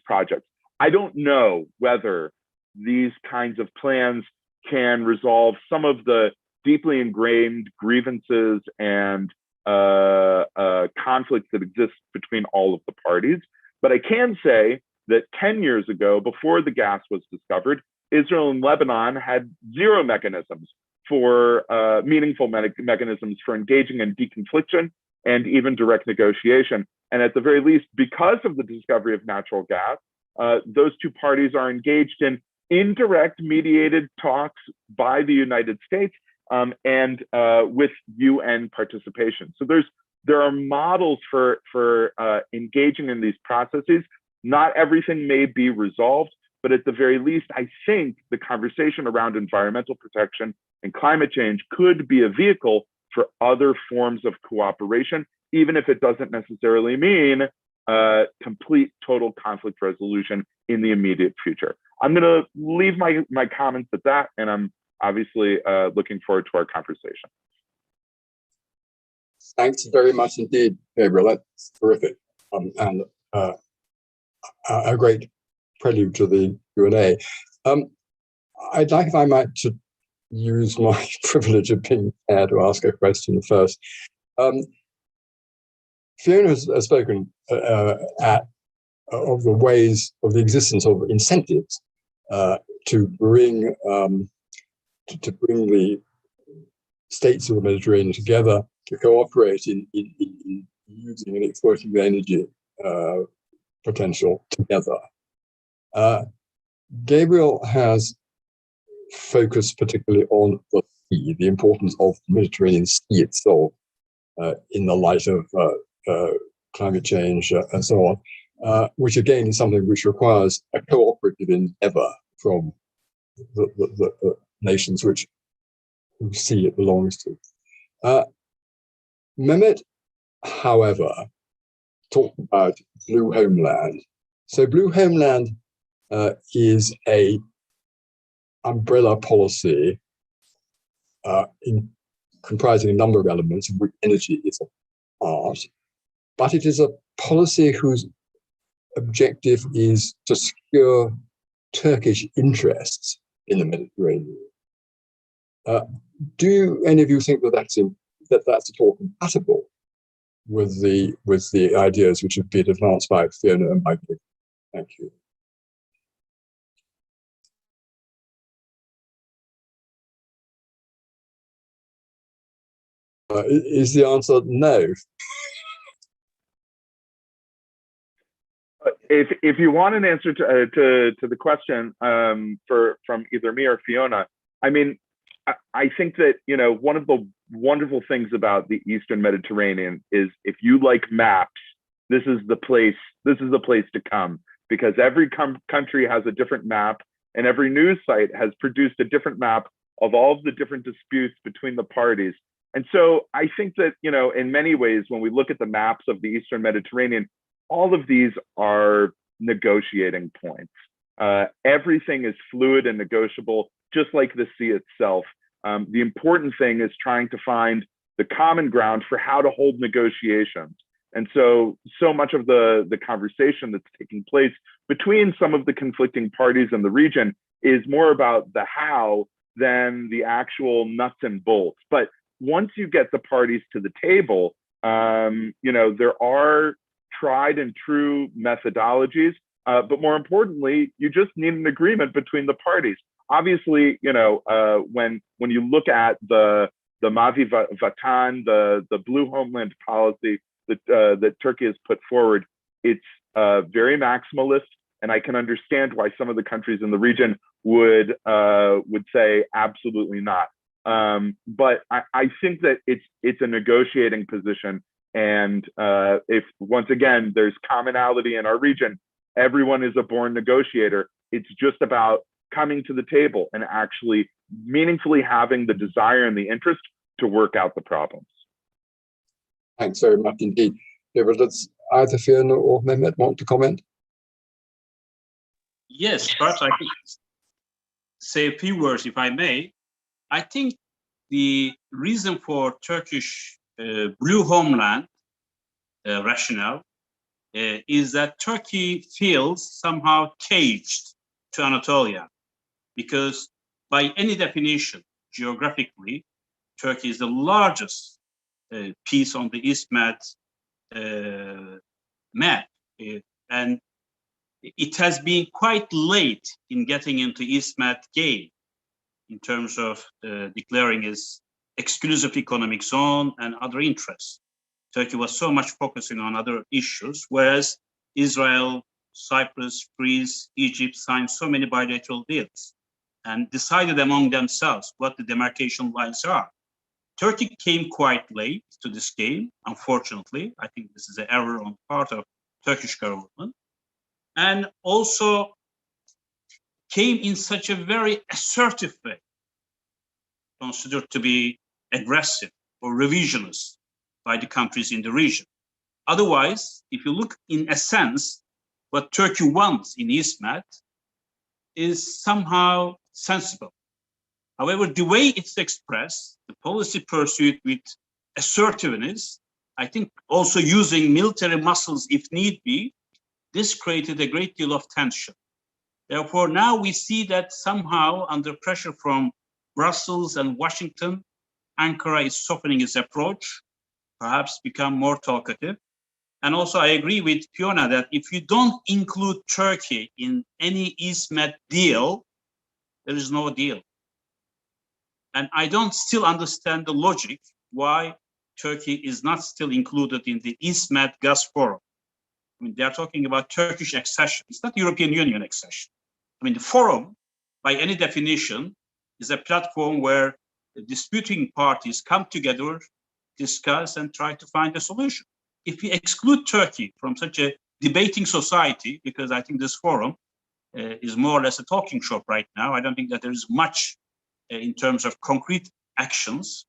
projects. I don't know whether these kinds of plans can resolve some of the deeply ingrained grievances and conflicts that exist between all of the parties. But I can say that 10 years ago, before the gas was discovered, Israel and Lebanon had zero mechanisms for meaningful mechanisms for engaging in deconfliction and even direct negotiation. And at the very least, because of the discovery of natural gas, those two parties are engaged in indirect mediated talks by the United States and with UN participation. So there are models for engaging in these processes. Not everything may be resolved, but at the very least, I think the conversation around environmental protection and climate change could be a vehicle for other forms of cooperation, even if it doesn't necessarily mean complete total conflict resolution in the immediate future. I'm going to leave my comments at that, and I'm obviously looking forward to our conversation. Thanks very much indeed, Gabriel. That's terrific, and a great prelude to the Q&A. I'd like, if I might, to use my privilege of being here to ask a question first. Fiona has spoken of the ways of the existence of incentives to bring the states of the Mediterranean together to cooperate in using and exploiting the energy potential together. Gabriel has focused particularly on the sea, the importance of the Mediterranean Sea itself in the light of climate change and so on, which again is something which requires a cooperative endeavor from the nations whose sea it belongs to. Mehmet, however, talked about Blue Homeland. So Blue Homeland is a umbrella policy comprising a number of elements, of which energy is a part, but it is a policy whose objective is to secure Turkish interests in the Mediterranean. Do any of you think that that's at all compatible with the ideas which have been advanced by Fiona and Mitvim? Thank you. Is the answer no? If you want an answer to the question from either me or Fiona, I mean, I think that, you know, one of the wonderful things about the Eastern Mediterranean is if you like maps, this is the place to come, because every country has a different map, and every news site has produced a different map of all of the different disputes between the parties. And so I think that, you know, in many ways, when we look at the maps of the Eastern Mediterranean, all of these are negotiating points. Everything is fluid and negotiable, just like the sea itself. The important thing is trying to find the common ground for how to hold negotiations. And so much of the conversation that's taking place between some of the conflicting parties in the region is more about the how than the actual nuts and bolts. But once you get the parties to the table, you know, there are tried and true methodologies, but more importantly, you just need an agreement between the parties. Obviously, you know, when you look at the Mavi Vatan, the Blue Homeland policy that Turkey has put forward, it's very maximalist, and I can understand why some of the countries in the region would say absolutely not. But I think that it's a negotiating position, and if once again there's commonality in our region, everyone is a born negotiator. It's just about coming to the table and actually meaningfully having the desire and the interest to work out the problems. Thanks very much indeed. Does either Fiona or Mehmet want to comment? Yes, but I could say a few words, if I may. I think the reason for Turkish Blue Homeland rationale is that Turkey feels somehow caged to Anatolia, because by any definition, geographically, Turkey is the largest piece on the EastMed map, and it has been quite late in getting into EastMed game in terms of declaring its exclusive economic zone and other interests. Turkey was so much focusing on other issues, whereas Israel, Cyprus, Greece, Egypt signed so many bilateral deals and decided among themselves what the demarcation lines are. Turkey came quite late to this game, unfortunately. I think this is an error on the part of Turkish government. And also came in such a very assertive way, considered to be aggressive or revisionist by the countries in the region. Otherwise, if you look in a sense, what Turkey wants in EastMed is somehow sensible. However, the way it's expressed, the policy pursued with assertiveness, I think also using military muscles if need be, this created a great deal of tension. Therefore, now we see that somehow under pressure from Brussels and Washington, Ankara is softening its approach, perhaps become more talkative. And also I agree with Fiona that if you don't include Turkey in any EastMed deal, there is no deal. And I don't still understand the logic why Turkey is not still included in the EastMed Gas Forum. I mean, they are talking about Turkish accession. It's not European Union accession. I mean, the forum, by any definition, is a platform where the disputing parties come together, discuss, and try to find a solution. If we exclude Turkey from such a debating society, because I think this forum is more or less a talking shop right now, I don't think that there is much in terms of concrete actions,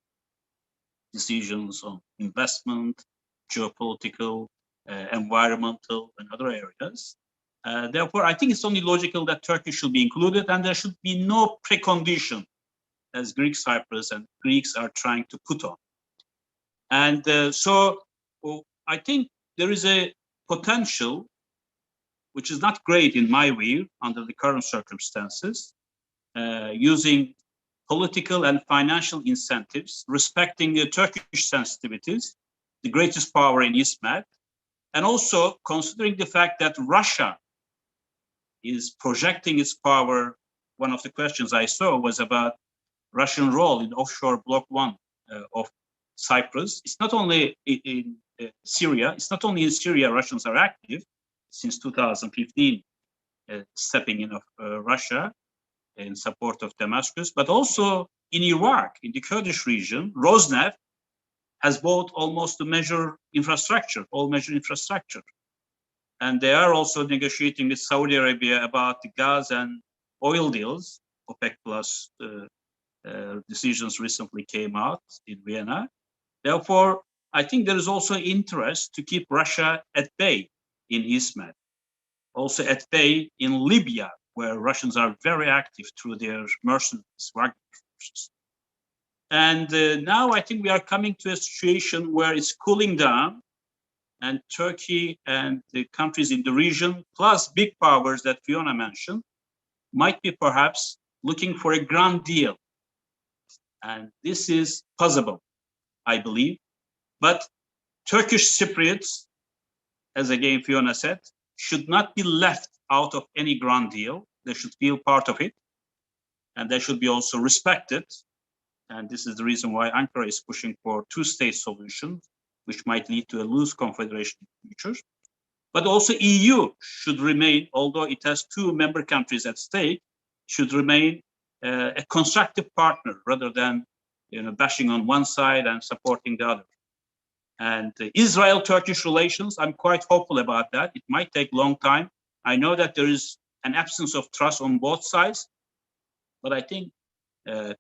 decisions on investment, geopolitical, environmental, and other areas. Therefore, I think it's only logical that Turkey should be included, and there should be no precondition, as Greek Cyprus and Greeks are trying to put on. And so I think there is a potential, which is not great in my view, under the current circumstances, using political and financial incentives, respecting the Turkish sensitivities, the greatest power in EastMed, and also considering the fact that Russia is projecting its power. One of the questions I saw was about Russian role in offshore block 1 of Cyprus. It's not only in Syria. It's not only in Syria Russians are active since 2015, stepping in of Russia in support of Damascus, but also in Iraq, in the Kurdish region. Rosneft has bought almost all major infrastructure. And they are also negotiating with Saudi Arabia about the gas and oil deals. OPEC Plus decisions recently came out in Vienna. Therefore, I think there is also interest to keep Russia at bay in EastMed, also at bay in Libya, where Russians are very active through their mercenaries, Wagner forces. And now I think we are coming to a situation where it's cooling down, and Turkey and the countries in the region, plus big powers that Fiona mentioned, might be perhaps looking for a grand deal. And this is possible, I believe. But Turkish Cypriots, as again Fiona said, should not be left out of any grand deal. They should feel part of it, and they should be also respected. And this is the reason why Ankara is pushing for two-state solution, which might lead to a loose confederation in the future. But also EU should remain, although it has 2 member countries at stake, should remain a constructive partner rather than bashing on one side and supporting the other. And Israel-Turkish relations, I'm quite hopeful about that. It might take a long time. I know that there is an absence of trust on both sides, but I think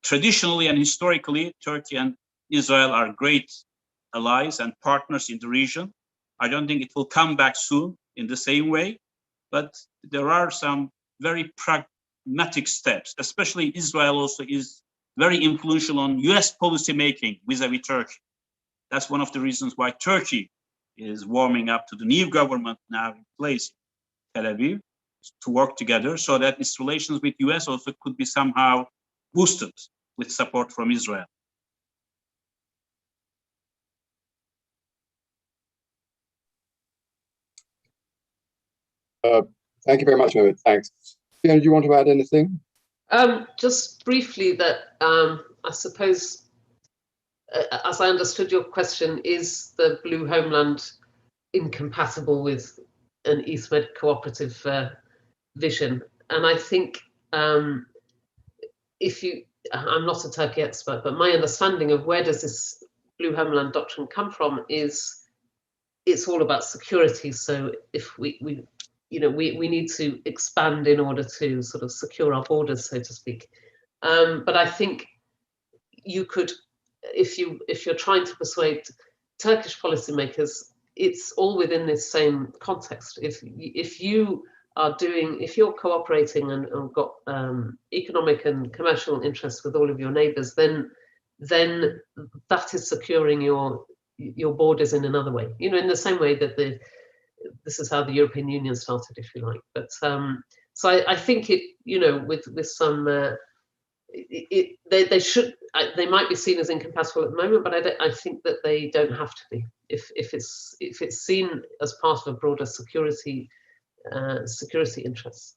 traditionally and historically, Turkey and Israel are great allies and partners in the region. I don't think it will come back soon in the same way, but there are some very pragmatic steps, especially Israel also is very influential on US policy making vis-a-vis Turkey. That's one of the reasons why Turkey is warming up to the new government now in place in Tel Aviv to work together so that its relations with US also could be somehow boosted with support from Israel. Thank you very much, Mehmet. Thanks. Fiona, do you want to add anything? Just briefly that I suppose, as I understood your question, is the Blue Homeland incompatible with an EastMed cooperative vision? And I think I'm not a Turkey expert, but my understanding of where does this Blue Homeland doctrine come from is it's all about security. So if we need to expand in order to sort of secure our borders, so to speak. But I think you could, if you're trying to persuade Turkish policymakers, it's all within this same context. If you're cooperating and got economic and commercial interests with all of your neighbours, then that is securing your borders in another way. In the same way that this is how the European Union started, if you like. But so I think it, with some they should. They might be seen as incompatible at the moment, but I think that they don't have to be. If it's seen as part of a broader security interests.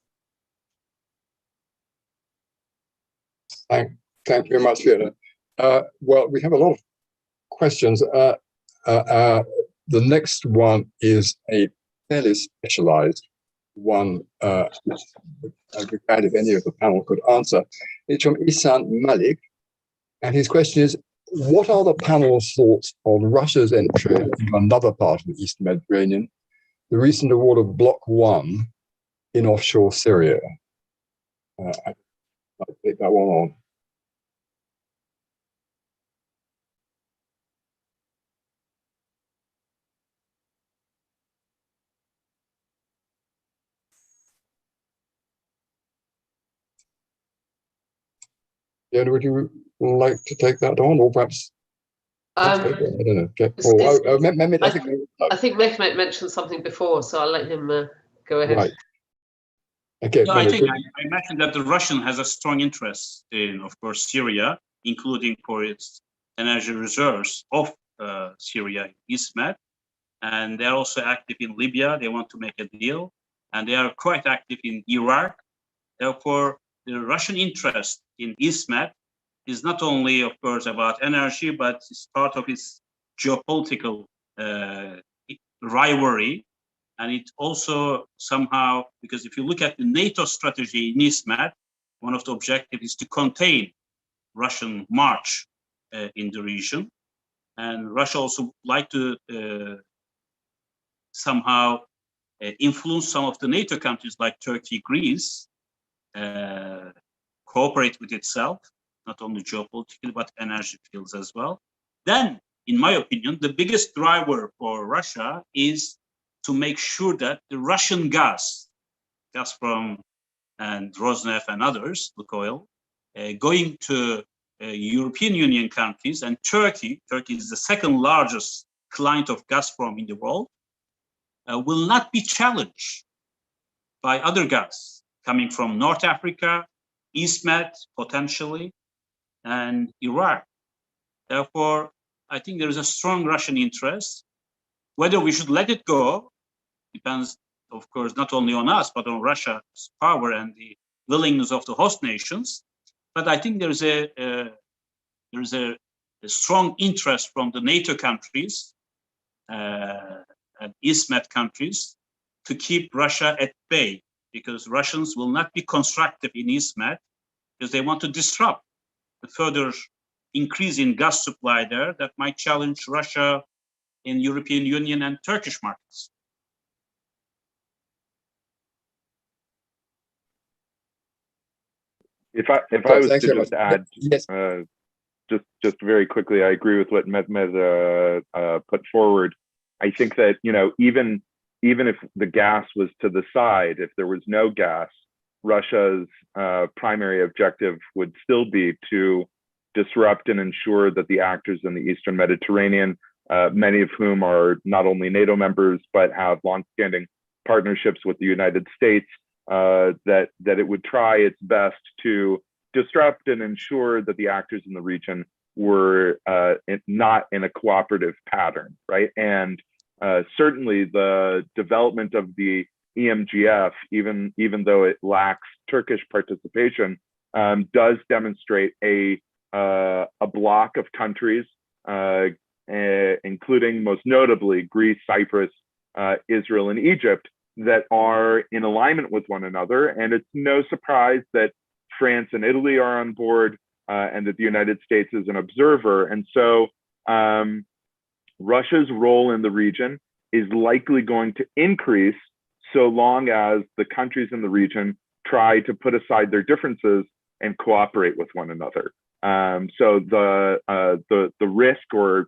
Thank you very much, Fiona. Well, we have a lot of questions. The next one is a fairly specialized one. I'd be glad if any of the panel could answer. It's from Isan Malik, and his question is, what are the panel's thoughts on Russia's entry into another part of the Eastern Mediterranean, the recent award of Block 1 in offshore Syria? I'll take that one on. Fiona, would you like to take that on, or perhaps? I don't know. Mehmet, I think Mehmet mentioned something before, so I'll let him go ahead. Right. Okay. No, I think I mentioned that the Russian has a strong interest in, of course, Syria, including for its energy reserves of Syria, EastMed, and they're also active in Libya. They want to make a deal, and they are quite active in Iraq. Therefore, the Russian interest in EastMed is not only, of course, about energy, but it's part of its geopolitical rivalry. And it also somehow, because if you look at the NATO strategy in EastMed, one of the objectives is to contain Russian march in the region. And Russia also like to somehow influence some of the NATO countries like Turkey, Greece, cooperate with itself, not only geopolitically, but energy fields as well. Then, in my opinion, the biggest driver for Russia is to make sure that the Russian gas, Gazprom and Rosneft and others, Lukoil, going to European Union countries, and Turkey is the second largest client of Gazprom in the world, will not be challenged by other gas coming from North Africa, EastMed potentially, and Iraq. Therefore, I think there is a strong Russian interest. Whether we should let it go depends, of course, not only on us, but on Russia's power and the willingness of the host nations. But I think there is a strong interest from the NATO countries and EastMed countries to keep Russia at bay, because Russians will not be constructive in EastMed because they want to disrupt the further increase in gas supply there that might challenge Russia in European Union and Turkish markets. If I was to just add, yes. just very quickly, I agree with what Mehmet put forward. I think that, you know, even if the gas was to the side, if there was no gas, Russia's primary objective would still be to disrupt and ensure that the actors in the Eastern Mediterranean, many of whom are not only NATO members, but have longstanding partnerships with the United States, that it would try its best to disrupt and ensure that the actors in the region were not in a cooperative pattern, right? And certainly the development of the EMGF, even though it lacks Turkish participation, does demonstrate a block of countries, including most notably Greece, Cyprus, Israel, and Egypt, that are in alignment with one another. And it's no surprise that France and Italy are on board, and that the United States is an observer. And so Russia's role in the region is likely going to increase so long as the countries in the region try to put aside their differences and cooperate with one another. So the risk, or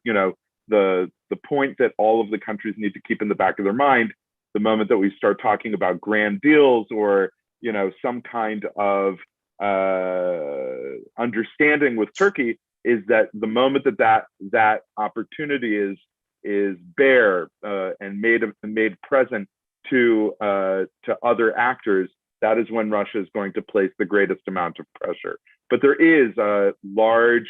the point that all of the countries need to keep in the back of their mind the moment that we start talking about grand deals, or some kind of understanding with Turkey, is that the moment that opportunity is bare and made present to other actors, that is when Russia is going to place the greatest amount of pressure. But there is a large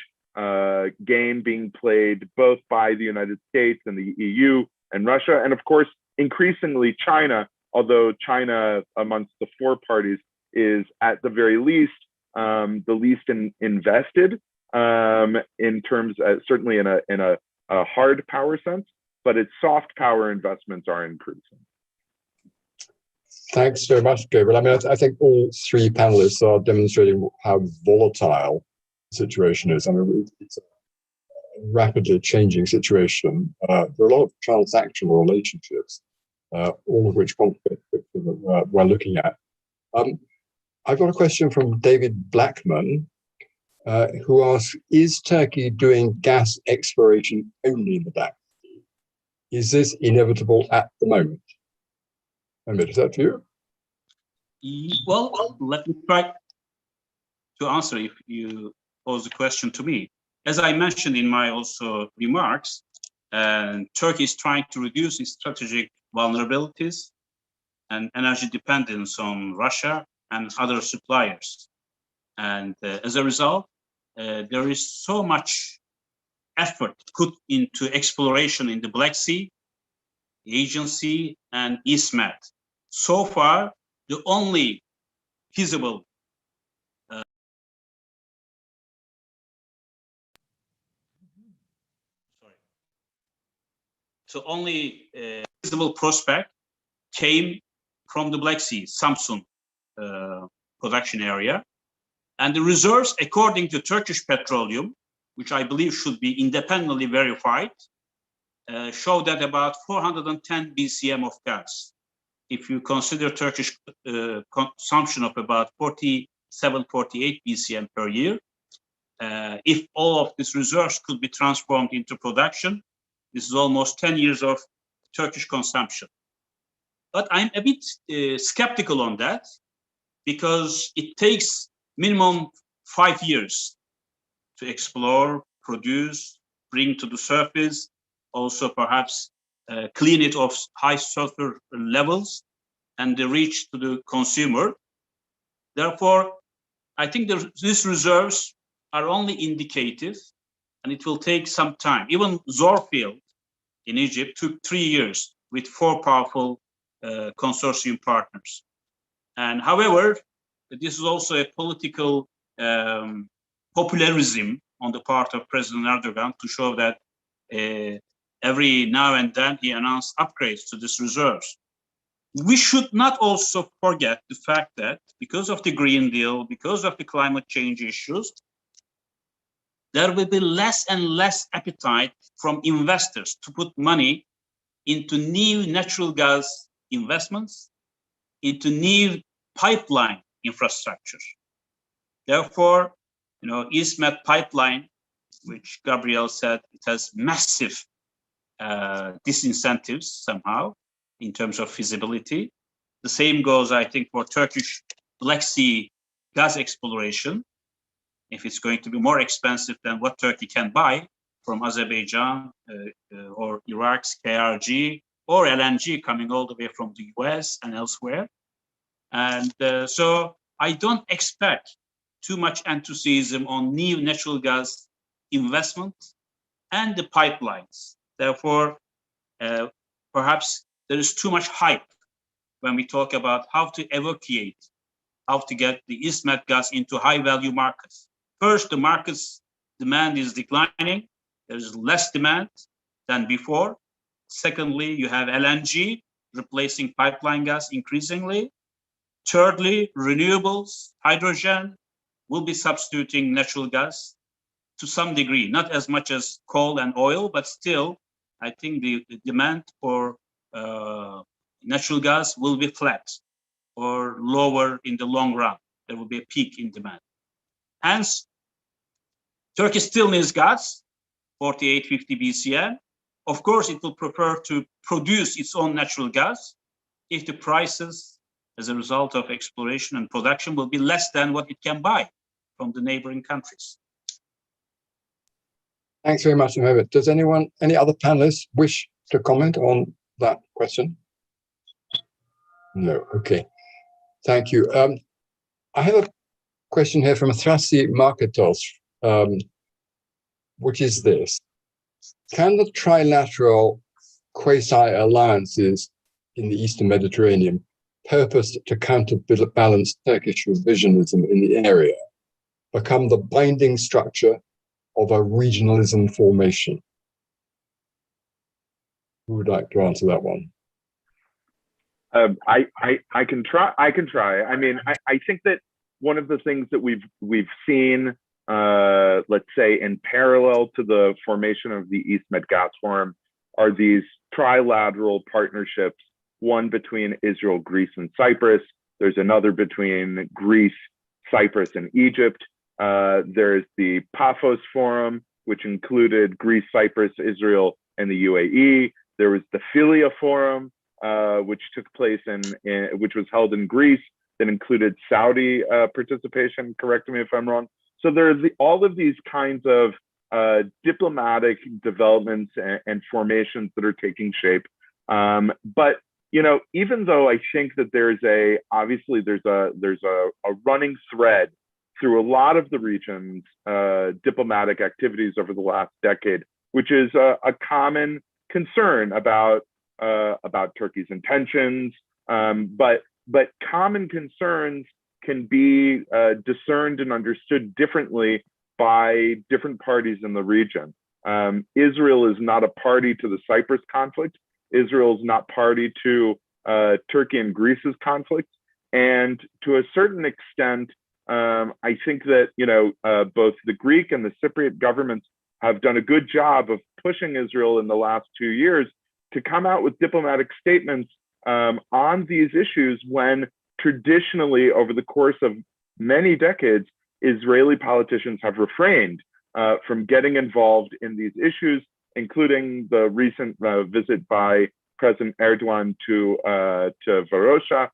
game being played both by the United States and the EU and Russia, and of course, increasingly China, although China amongst the four parties is at the very least the least invested in terms, certainly in a hard power sense, but its soft power investments are increasing. Thanks very much, Gabriel. I mean, I think all three panelists are demonstrating how volatile the situation is. I mean, it's a rapidly changing situation. There are a lot of transactional relationships, all of which complicate the picture that we're looking at. I've got a question from David Blackman, who asks, is Turkey doing gas exploration only in the Black Sea? Is this inevitable at the moment? Mehmet, is that for you? Well, let me try to answer if you pose the question to me. As I mentioned in my also remarks, Turkey is trying to reduce its strategic vulnerabilities and energy dependence on Russia and other suppliers. And as a result, there is so much effort put into exploration in the Black Sea, the Agency, and EastMed. So far, the only feasible feasible prospect came from the Black Sea, Samsun production area. And the reserves, according to Turkish Petroleum, which I believe should be independently verified, show that about 410 BCM of gas. If you consider Turkish consumption of about 47, 48 BCM per year, if all of these reserves could be transformed into production, this is almost 10 years of Turkish consumption. But I'm a bit skeptical on that, because it takes minimum 5 years to explore, produce, bring to the surface, also perhaps clean it of high sulfur levels, and reach to the consumer. Therefore, I think these reserves are only indicative, and it will take some time. Even Zohr field in Egypt took 3 years with 4 powerful consortium partners. And however, this is also a political popularism on the part of President Erdogan to show that every now and then he announced upgrades to these reserves. We should not also forget the fact that because of the Green Deal, because of the climate change issues, there will be less and less appetite from investors to put money into new natural gas investments, into new pipeline infrastructure. Therefore, EastMed pipeline, which Gabriel said, it has massive disincentives somehow in terms of feasibility. The same goes, I think, for Turkish Black Sea gas exploration. If it's going to be more expensive than what Turkey can buy from Azerbaijan or Iraq's KRG or LNG coming all the way from the US and elsewhere. And so I don't expect too much enthusiasm on new natural gas investment and the pipelines. Therefore, perhaps there is too much hype when we talk about how to evacuate, how to get the EastMed gas into high-value markets. First, the market's demand is declining. There's less demand than before. Secondly, you have LNG replacing pipeline gas increasingly. Thirdly, renewables, hydrogen will be substituting natural gas to some degree, not as much as coal and oil, but still, I think the demand for natural gas will be flat or lower in the long run. There will be a peak in demand. Hence, Turkey still needs gas, 48, 50 BCM. Of course, it will prefer to produce its own natural gas if the prices as a result of exploration and production will be less than what it can buy from the neighboring countries. Thanks very much, Mehmet. Does any other panelists wish to comment on that question? No, okay. Thank you. I have question here from Thrasi Marketos, which is this. Can the trilateral quasi-alliances in the Eastern Mediterranean purposed to counterbalance Turkish revisionism in the area become the binding structure of a regionalism formation? Who would like to answer that one? I can try. I mean, I think that one of the things that we've seen, let's say, in parallel to the formation of the East Med Gas Forum, are these trilateral partnerships. One between Israel, Greece, and Cyprus. There's another between Greece, Cyprus, and Egypt. There's the Paphos Forum, which included Greece, Cyprus, Israel, and the UAE. There was the Philia Forum, which took place which was held in Greece, that included Saudi participation. Correct me if I'm wrong. So there's all of these kinds of diplomatic developments and formations that are taking shape. But you know, even though I think that there's a running thread through a lot of the region's diplomatic activities over the last decade, which is a common concern about Turkey's intentions, but common concerns can be discerned and understood differently by different parties in the region. Israel is not a party to the Cyprus conflict. Israel is not party to Turkey and Greece's conflict. And to a certain extent, I think that, you know, both the Greek and the Cypriot governments have done a good job of pushing Israel in the last 2 years to come out with diplomatic statements on these issues, when traditionally, over the course of many decades, Israeli politicians have refrained from getting involved in these issues, including the recent visit by President Erdogan to Varosha.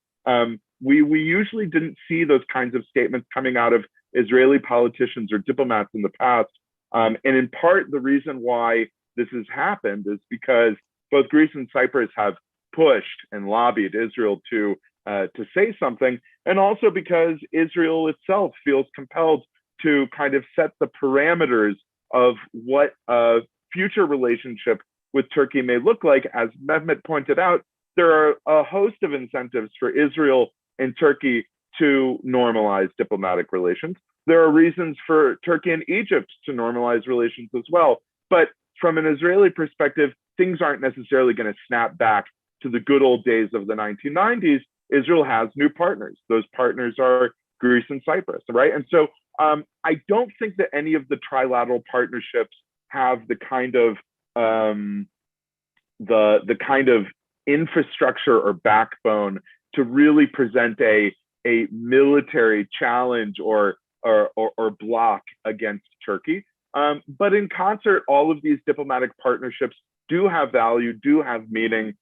We usually didn't see those kinds of statements coming out of Israeli politicians or diplomats in the past. And in part, the reason why this has happened is because both Greece and Cyprus have pushed and lobbied Israel to say something, and also because Israel itself feels compelled to kind of set the parameters of what a future relationship with Turkey may look like. As Mehmet pointed out, there are a host of incentives for Israel and Turkey to normalize diplomatic relations. There are reasons for Turkey and Egypt to normalize relations as well. But from an Israeli perspective, things aren't necessarily going to snap back to the good old days of the 1990s. Israel has new partners. Those partners are Greece and Cyprus, right? And so I don't think that any of the trilateral partnerships have the kind of the kind of infrastructure or backbone to really present a military challenge or block against Turkey. But in concert, all of these diplomatic partnerships do have value, do have meaning.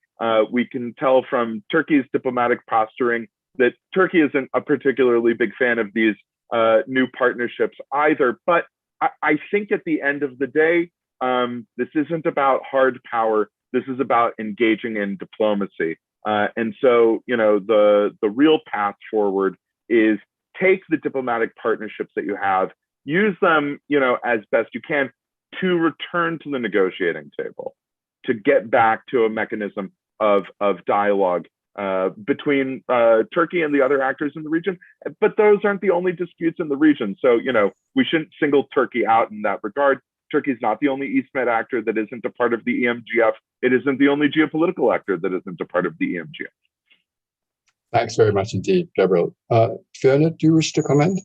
We can tell from Turkey's diplomatic posturing that Turkey isn't a particularly big fan of these new partnerships either. But I think at the end of the day, this isn't about hard power. This is about engaging in diplomacy. And so, you know, the real path forward is take the diplomatic partnerships that you have, use them, you know, as best you can to return to the negotiating table, to get back to a mechanism of dialogue between Turkey and the other actors in the region. But those aren't the only disputes in the region. So, you know, we shouldn't single Turkey out in that regard. Turkey's not the only EastMed actor that isn't a part of the EMGF. It isn't the only geopolitical actor that isn't a part of the EMGF. Thanks very much indeed, Gabriel. Fiona, do you wish to comment?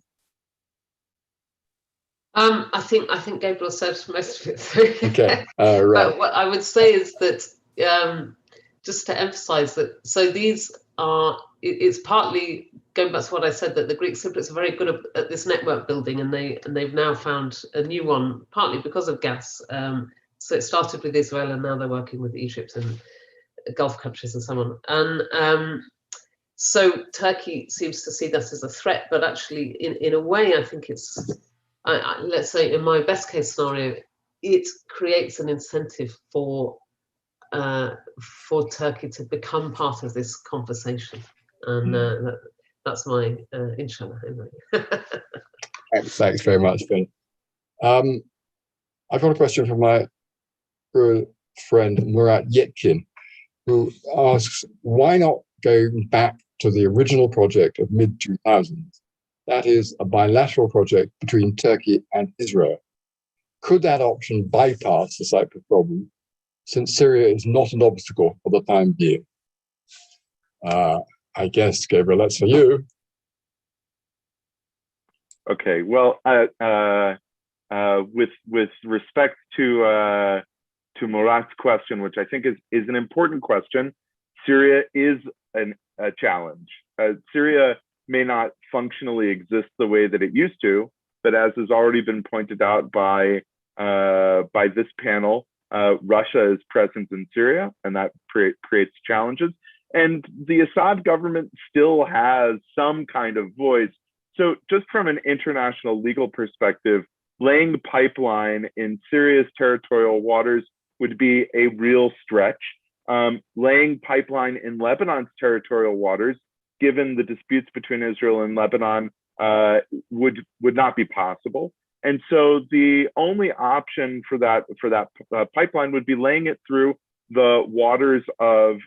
I think Gabriel said most of it. Okay, right. But what I would say is that just to emphasize that, so these are, it's partly going back to what I said, that the Greek Cypriots are very good at this network building, and they've now found a new one, partly because of gas. So it started with Israel, and now they're working with Egypt and Gulf countries and so on. And so Turkey seems to see that as a threat, but actually, in a way, I think it's, let's say, in my best case scenario, it creates an incentive for Turkey to become part of this conversation, and That's my inshallah. Anyway. Thanks very much, Ben. I've got a question from my good friend Murat Yetkin, who asks, why not go back to the original project of mid-2000s? That is a bilateral project between Turkey and Israel. Could that option bypass the Cyprus problem, since Syria is not an obstacle for the time being? I guess, Gabriel, that's for you. Okay, well, with respect to Murat's question, which I think is an important question, Syria is a challenge. Syria may not functionally exist the way that it used to, but as has already been pointed out by this panel, Russia is present in Syria, and that creates challenges. And the Assad government still has some kind of voice. So just from an international legal perspective, laying the pipeline in Syria's territorial waters would be a real stretch. Laying pipeline in Lebanon's territorial waters, given the disputes between Israel and Lebanon, would not be possible. And so the only option for that pipeline would be laying it through the waters of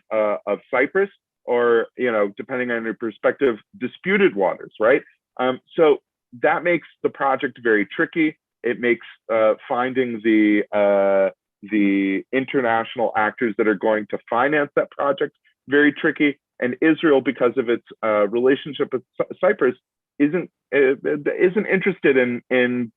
Cyprus, or, depending on your perspective, disputed waters, right? So that makes the project very tricky. It makes finding the international actors that are going to finance that project very tricky. And Israel, because of its relationship with Cyprus, isn't interested in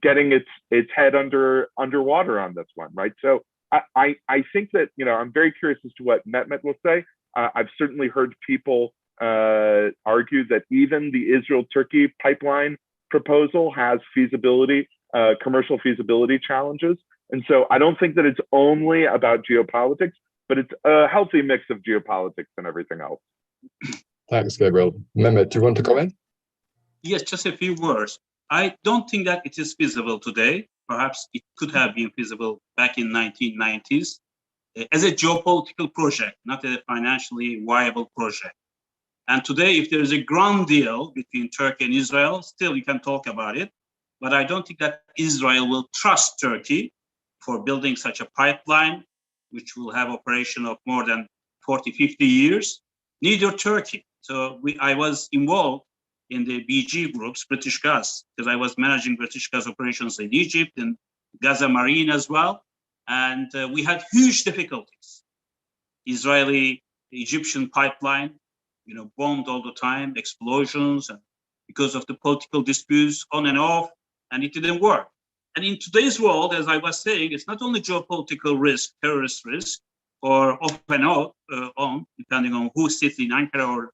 getting its head underwater on this one, right? So I think that I'm very curious as to what Mehmet will say. I've certainly heard people argue that even the Israel-Turkey pipeline proposal has commercial feasibility challenges. And so I don't think that it's only about geopolitics, but it's a healthy mix of geopolitics and everything else. Thanks, Gabriel. Mehmet, do you want to comment? Yes, just a few words. I don't think that it is feasible today. Perhaps it could have been feasible back in 1990s as a geopolitical project, not a financially viable project. And today, if there is a ground deal between Turkey and Israel, still you can talk about it. But I don't think that Israel will trust Turkey for building such a pipeline, which will have operation of more than 40, 50 years. Neither Turkey. So I was involved in the BG groups, British Gas, because I was managing British Gas operations in Egypt and Gaza Marine as well. And we had huge difficulties. Israeli-Egyptian pipeline, bombed all the time, explosions, and because of the political disputes on and off, and it didn't work. And in today's world, as I was saying, it's not only geopolitical risk, terrorist risk, or off and on, depending on who sits in Ankara or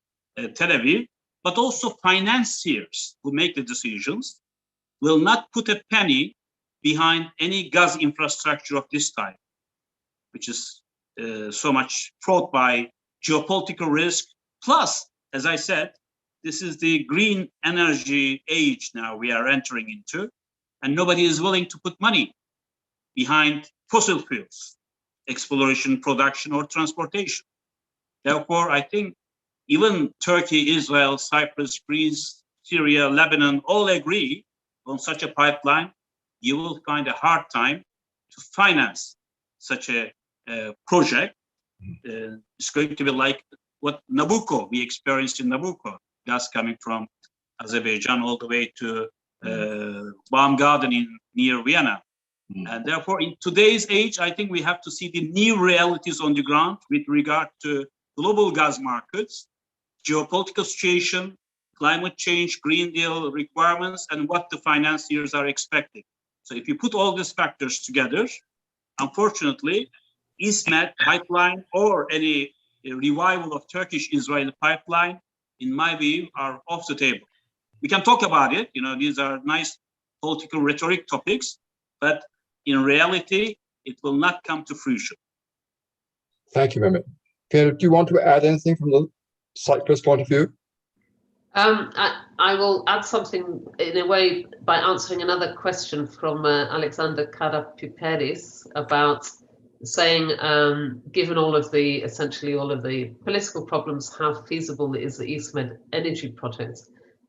Tel Aviv, but also financiers who make the decisions will not put a penny behind any gas infrastructure of this type, which is so much fraught by geopolitical risk. Plus, as I said, this is the green energy age now we are entering into, and nobody is willing to put money behind fossil fuels, exploration, production, or transportation. Therefore, I think even Turkey, Israel, Cyprus, Greece, Syria, Lebanon all agree on such a pipeline. You will find a hard time to finance such a project. It's going to be like what Nabucco we experienced in Nabucco, gas coming from Azerbaijan all the way to Baumgarten near Vienna. And therefore, in today's age, I think we have to see the new realities on the ground with regard to global gas markets, geopolitical situation, climate change, Green Deal requirements, and what the financiers are expecting. So if you put all these factors together, unfortunately, EastMed pipeline or any revival of Turkish-Israeli pipeline, in my view, are off the table. We can talk about it. These are nice political rhetoric topics, but in reality, it will not come to fruition. Thank you, Mehmet. Fiona, do you want to add anything from the Cyprus point of view? I will add something in a way by answering another question from Alexander Karapiperis about saying, given essentially all of the political problems, how feasible is the EastMed energy project?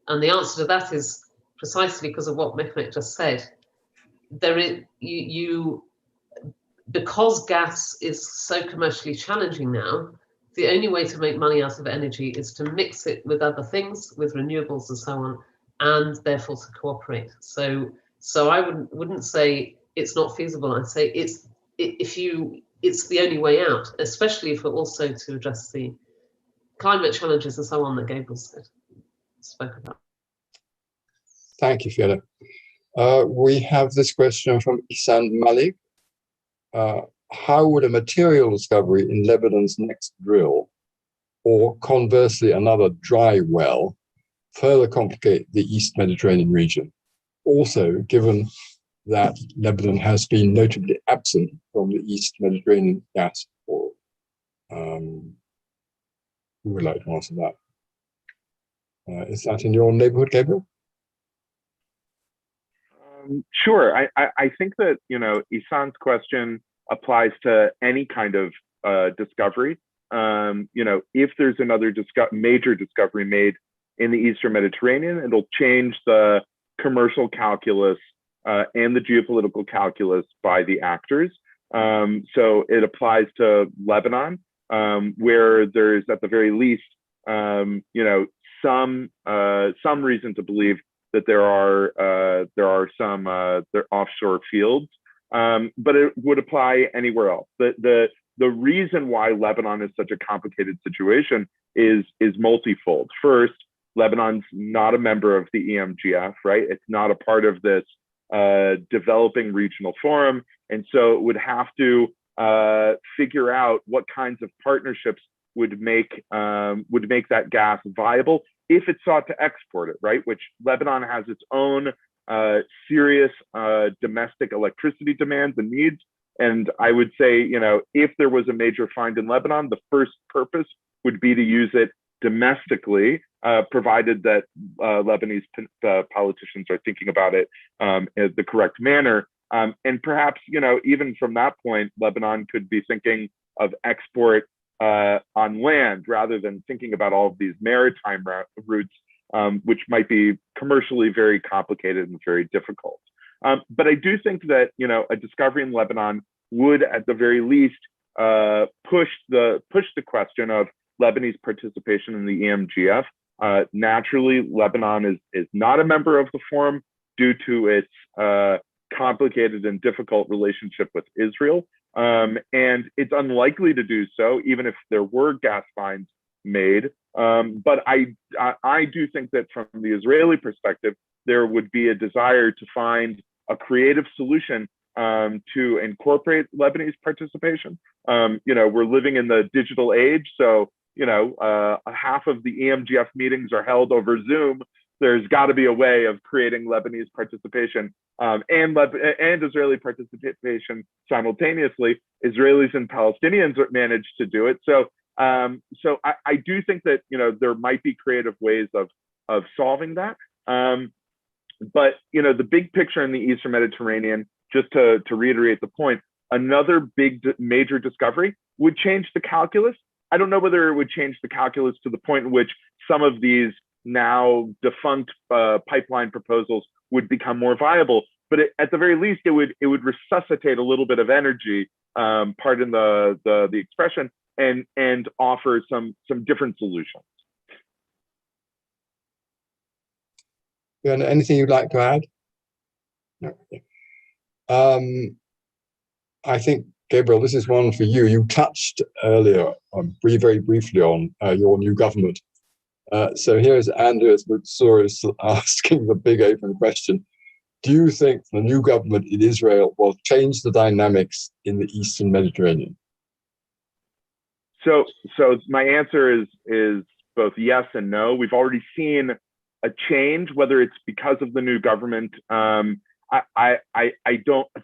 And the answer to that is precisely because of what Mehmet just said. Because gas is so commercially challenging now, the only way to make money out of energy is to mix it with other things, with renewables and so on, and therefore to cooperate. So I wouldn't say it's not feasible. I'd say it's the only way out, especially if we're also to address the climate challenges and so on that Gabriel spoke about. Thank you, Fiona. We have this question from Isan Malik. How would a material discovery in Lebanon's next drill, or conversely another dry well, further complicate the East Mediterranean region? Also, given that Lebanon has been notably absent from the East Mediterranean gas export. Who would like to answer that? Is that in your neighborhood, Gabriel? Sure. I think that, Isan's question applies to any kind of discovery. If there's another major discovery made in the Eastern Mediterranean, it'll change the commercial calculus and the geopolitical calculus by the actors. So it applies to Lebanon, where there's at the very least, some reason to believe that there are some offshore fields, but it would apply anywhere else. The reason why Lebanon is such a complicated situation is multifold. First, Lebanon's not a member of the EMGF, right? It's not a part of this developing regional forum, and so it would have to figure out what kinds of partnerships would make that gas viable if it sought to export it, right? Which Lebanon has its own serious domestic electricity demands and needs. And I would say, if there was a major find in Lebanon, the first purpose would be to use it domestically, provided that Lebanese politicians are thinking about it in the correct manner. And perhaps, even from that point, Lebanon could be thinking of export on land rather than thinking about all of these maritime routes, which might be commercially very complicated and very difficult. But I do think that, a discovery in Lebanon would, at the very least, push the question of Lebanese participation in the EMGF. Naturally, Lebanon is not a member of the forum due to its complicated and difficult relationship with Israel. And it's unlikely to do so, even if there were gas finds made. But I do think that from the Israeli perspective, there would be a desire to find a creative solution to incorporate Lebanese participation. We're living in the digital age, so half of the EMGF meetings are held over Zoom. There's got to be a way of creating Lebanese participation and Israeli participation simultaneously. Israelis and Palestinians managed to do it. So I do think that there might be creative ways of solving that. But the big picture in the Eastern Mediterranean, just to reiterate the point, another big major discovery would change the calculus. I don't know whether it would change the calculus to the point in which some of these now defunct pipeline proposals would become more viable, but at the very least, it would resuscitate a little bit of energy, pardon the expression, and offer some different solutions. Anything you'd like to add? No. I think, Gabriel, this is one for you. You touched earlier, very briefly, on your new government. So here's Anders Mutsuris asking the big open question. Do you think the new government in Israel will change the dynamics in the Eastern Mediterranean? So my answer is both yes and no. We've already seen a change, whether it's because of the new government. I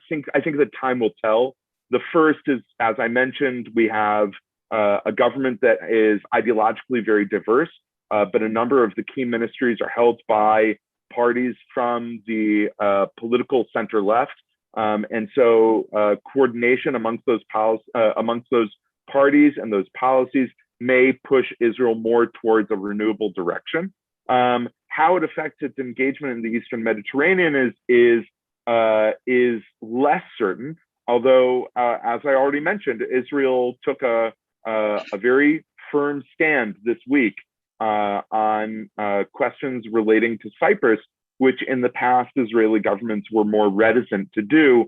think that time will tell. The first is, as I mentioned, we have a government that is ideologically very diverse, but a number of the key ministries are held by parties from the political center left, And so coordination amongst those parties and those policies may push Israel more towards a renewable direction. How it affects its engagement in the Eastern Mediterranean is less certain. Although, as I already mentioned, Israel took a very firm stand this week on questions relating to Cyprus, which in the past Israeli governments were more reticent to do.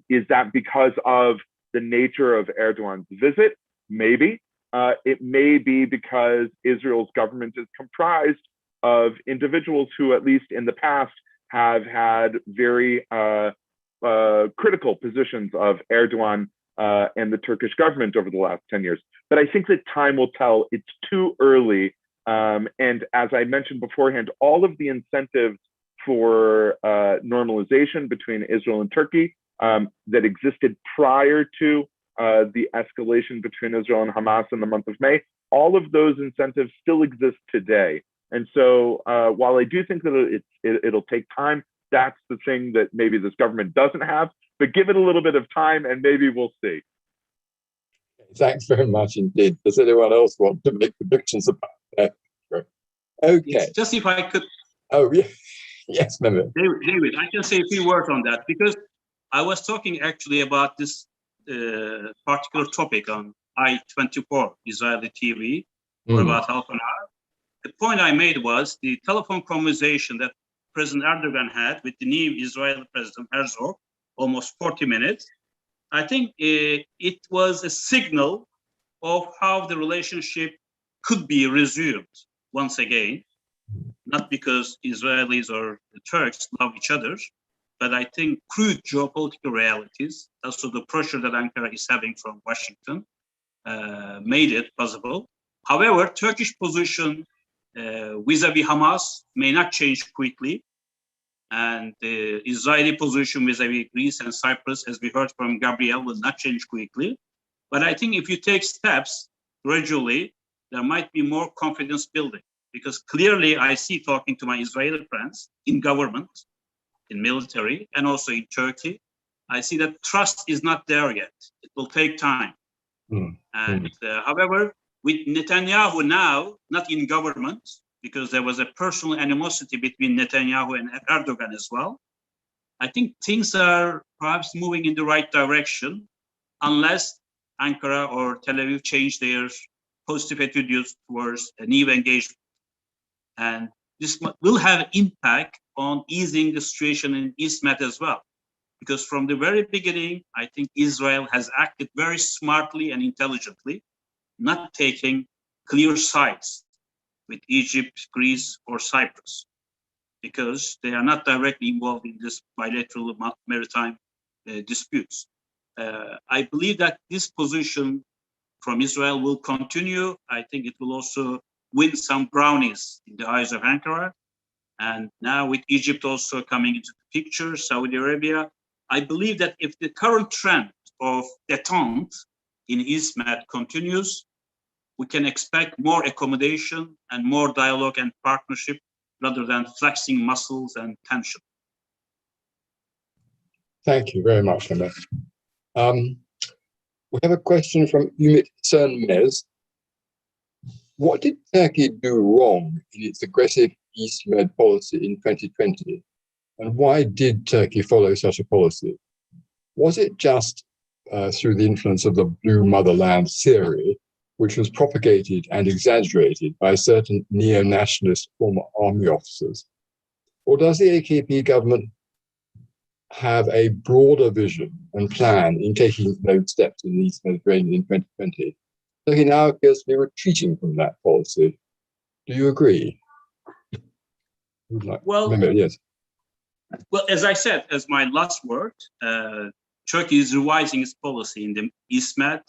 Is that because of the nature of Erdogan's visit? Maybe. It may be because Israel's government is comprised of individuals who, at least in the past, have had very critical positions of Erdogan and the Turkish government over the last 10 years. But I think that time will tell. It's too early. And as I mentioned beforehand, all of the incentives for normalization between Israel and Turkey that existed prior to the escalation between Israel and Hamas in the month of May, all of those incentives still exist today. And so while I do think that it'll take time, that's the thing that maybe this government doesn't have, but give it a little bit of time and maybe we'll see. Thanks very much indeed. Does anyone else want to make predictions about that? Okay. Yes, just if I could. Oh, yeah. Yes, Mehmet. David, I can say a few words on that because I was talking actually about this particular topic on I-24 Israeli TV for about half an hour. The point I made was the telephone conversation that President Erdogan had with the new Israeli President Herzog, almost 40 minutes. I think it was a signal of how the relationship could be resumed once again, not because Israelis or the Turks love each other, but I think crude geopolitical realities, also the pressure that Ankara is having from Washington, made it possible. However, Turkish position vis-a-vis Hamas may not change quickly, and the Israeli position vis-a-vis Greece and Cyprus, as we heard from Gabriel, will not change quickly. But I think if you take steps gradually, there might be more confidence building, because clearly I see, talking to my Israeli friends in government, in military, and also in Turkey, I see that trust is not there yet. It will take time. However, with Netanyahu now not in government, because there was a personal animosity between Netanyahu and Erdogan as well, I think things are perhaps moving in the right direction, unless Ankara or Tel Aviv change their positive attitudes towards a new engagement. And this will have impact on easing the situation in EastMed as well. Because from the very beginning, I think Israel has acted very smartly and intelligently, not taking clear sides with Egypt, Greece, or Cyprus, because they are not directly involved in this bilateral maritime disputes. I believe that this position from Israel will continue. I think it will also win some brownies in the eyes of Ankara. And now with Egypt also coming into the picture, Saudi Arabia, I believe that if the current trend of détente in EastMed continues, we can expect more accommodation and more dialogue and partnership rather than flexing muscles and tension. Thank you very much, Mehmet. We have a question from Öğütçü. What did Turkey do wrong in its aggressive EastMed policy in 2020? And why did Turkey follow such a policy? Was it just through the influence of the Blue Motherland theory, which was propagated and exaggerated by certain neo-nationalist former army officers? Or does the AKP government have a broader vision and plan in taking those steps in the East Mediterranean in 2020? Turkey now appears to be retreating from that policy. Do you agree? Well, Remember, yes. Well, as I said, as my last word, Turkey is revising its policy in the EastMed,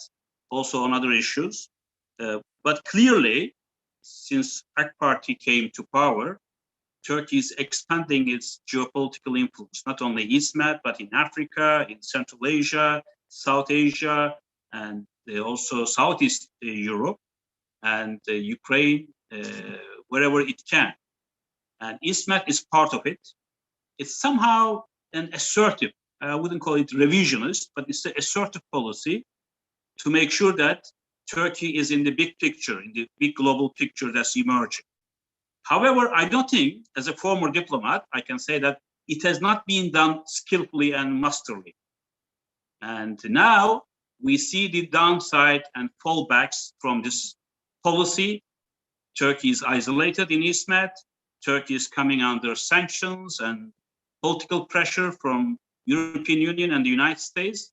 also on other issues. But clearly, since AK Party came to power, Turkey is expanding its geopolitical influence, not only EastMed, but in Africa, in Central Asia, South Asia, and also Southeast Europe, and Ukraine, wherever it can. And EastMed is part of it. It's somehow an assertive I wouldn't call it revisionist, but it's a sort of policy to make sure that Turkey is in the big picture, in the big global picture that's emerging. However, I don't think, as a former diplomat, I can say that it has not been done skillfully and masterly. And now we see the downside and fallbacks from this policy. Turkey is isolated in EastMed. Turkey is coming under sanctions and political pressure from European Union and the United States.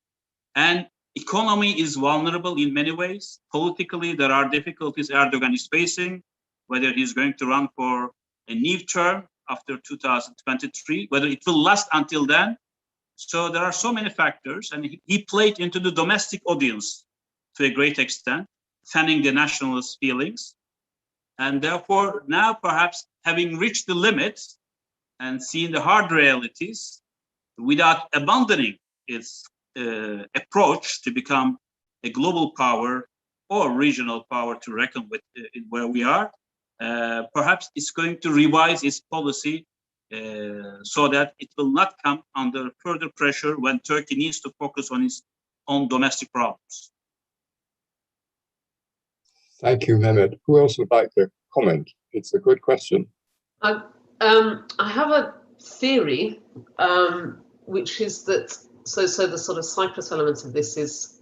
And economy is vulnerable in many ways. Politically, there are difficulties Erdogan is facing, whether he's going to run for a new term after 2023, whether it will last until then. So there are so many factors, and he played into the domestic audience to a great extent, fanning the nationalist feelings. And therefore, now perhaps having reached the limits and seen the hard realities, without abandoning its approach to become a global power or regional power to reckon with where we are, perhaps it's going to revise its policy so that it will not come under further pressure when Turkey needs to focus on its own domestic problems. Thank you, Mehmet. Who else would like to comment? It's a good question. I have a theory, which is that so the sort of Cyprus element of this is,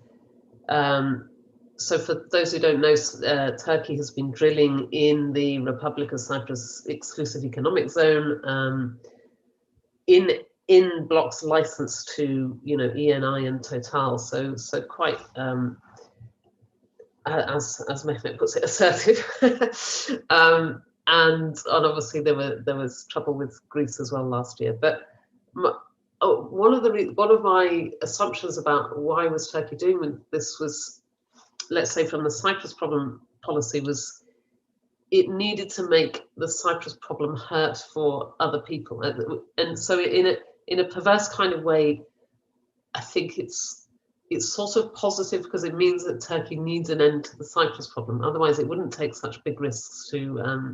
so for those who don't know, Turkey has been drilling in the Republic of Cyprus exclusive economic zone, in blocks licensed to ENI and Total. So quite as Mehmet puts it, assertive. And obviously there was trouble with Greece as well last year. But one of my assumptions about why was Turkey doing this was, let's say, from the Cyprus problem policy, was it needed to make the Cyprus problem hurt for other people, and so in a perverse kind of way, I think it's sort of positive because it means that Turkey needs an end to the Cyprus problem. Otherwise, it wouldn't take such big risks to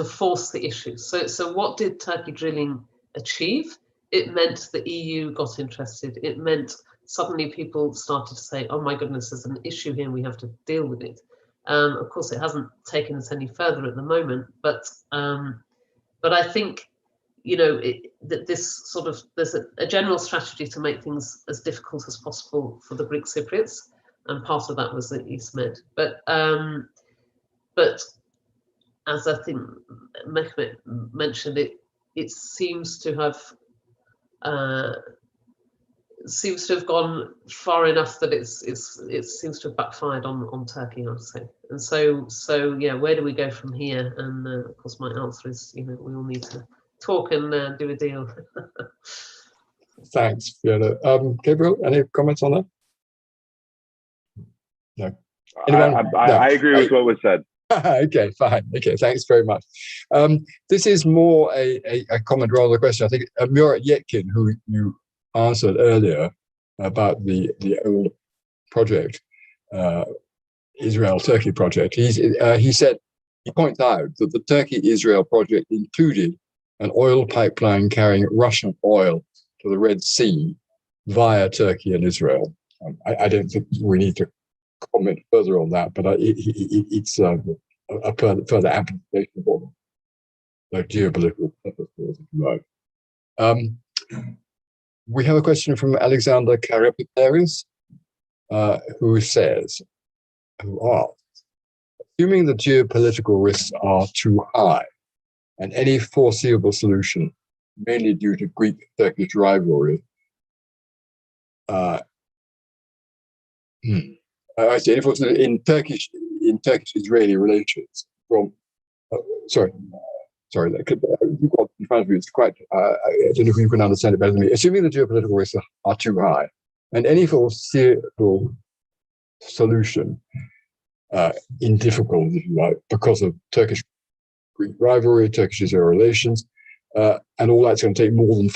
force the issue. So what did Turkey drilling achieve? It meant the EU got interested. It meant suddenly people started to say, "Oh my goodness, there's an issue here. We have to deal with it." Of course, it hasn't taken us any further at the moment, but I think that this sort of, there's a general strategy to make things as difficult as possible for the Greek Cypriots, and part of that was the EastMed. But as I think Mehmet mentioned, it seems to have gone far enough that it seems to have backfired on Turkey, I would say. And so yeah, where do we go from here? And of course, my answer is we all need to talk and do a deal. Thanks, Fiona. Gabriel, any comments on that? No. Anyone? I agree with what was said. Okay, fine. Okay, thanks very much. This is more a comment rather than a question. I think Murat Yetkin, who you answered earlier about the old project, Israel-Turkey project. He points out that the Turkey-Israel project included an oil pipeline carrying Russian oil to the Red Sea via Turkey and Israel. I don't think we need to comment further on that, but it's a further amplification of the geopolitical purposes, if you like. We have a question from Alexander Karapateris, who asks, assuming the geopolitical risks are too high and any foreseeable solution, mainly due to Greek-Turkish rivalry, I see. In Turkish-Israeli relations, from sorry, you've got in front of you. It's quite. I don't know if you can understand it better than me. Assuming the geopolitical risks are too high, and any foreseeable solution in difficulty, if you like, because of Turkish-Greek rivalry, Turkish-Israel relations, and all that's going to take more than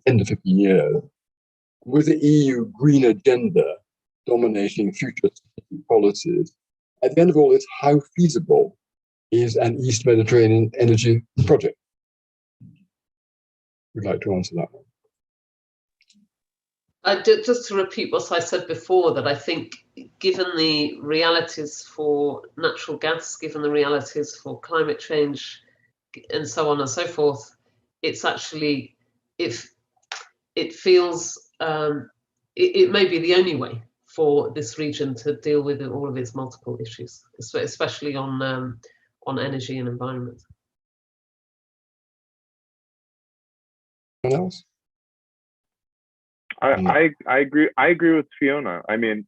10 to 15 years, with the EU green agenda dominating future policies. At the end of all this, how feasible is an East Mediterranean energy project? Would like to answer that one. Just to repeat what I said before, that I think given the realities for natural gas, given the realities for climate change, and so on and so forth, it's actually, if it feels, it may be the only way for this region to deal with all of its multiple issues, especially on energy and environment. Anyone else? I agree with Fiona. I mean,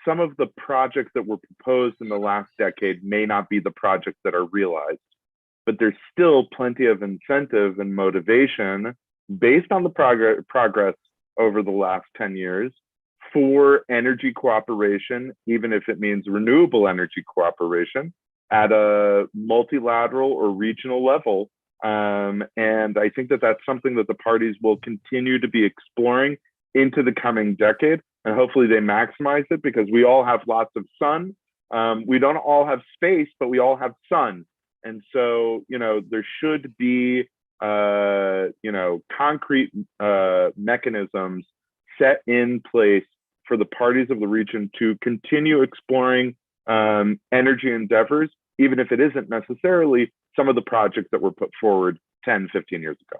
some of the projects that were proposed in the last decade may not be the projects that are realized, but there's still plenty of incentive and motivation based on the progress over the last 10 years for energy cooperation, even if it means renewable energy cooperation at a multilateral or regional level. And I think that that's something that the parties will continue to be exploring into the coming decade, and hopefully they maximize it, because we all have lots of sun. We don't all have space, but we all have sun. And so, you know, there should be, you know, concrete mechanisms set in place for the parties of the region to continue exploring energy endeavors, even if it isn't necessarily some of the projects that were put forward 10, 15 years ago.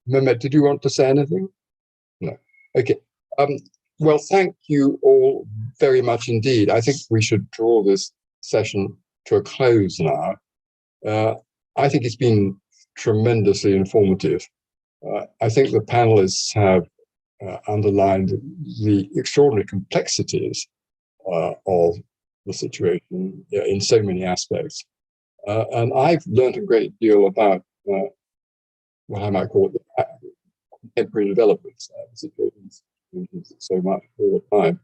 Mehmet, did you want to say anything? No. Okay. Well, thank you all very much indeed. I think we should draw this session to a close now. I think it's been tremendously informative. I think the panelists have underlined the extraordinary complexities of the situation in so many aspects. And I've learned a great deal about what I might call the contemporary developments, situations so much all the time.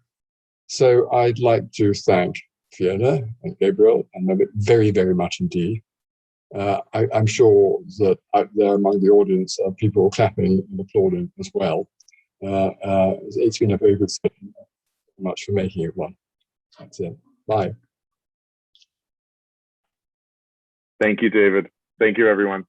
So I'd like to thank Fiona and Gabriel and Mehmet very, very much indeed. I'm sure that out there among the audience are people clapping and applauding as well. It's been a very good session. Thank you very much for making it one. That's it. Bye. Thank you, David. Thank you, everyone.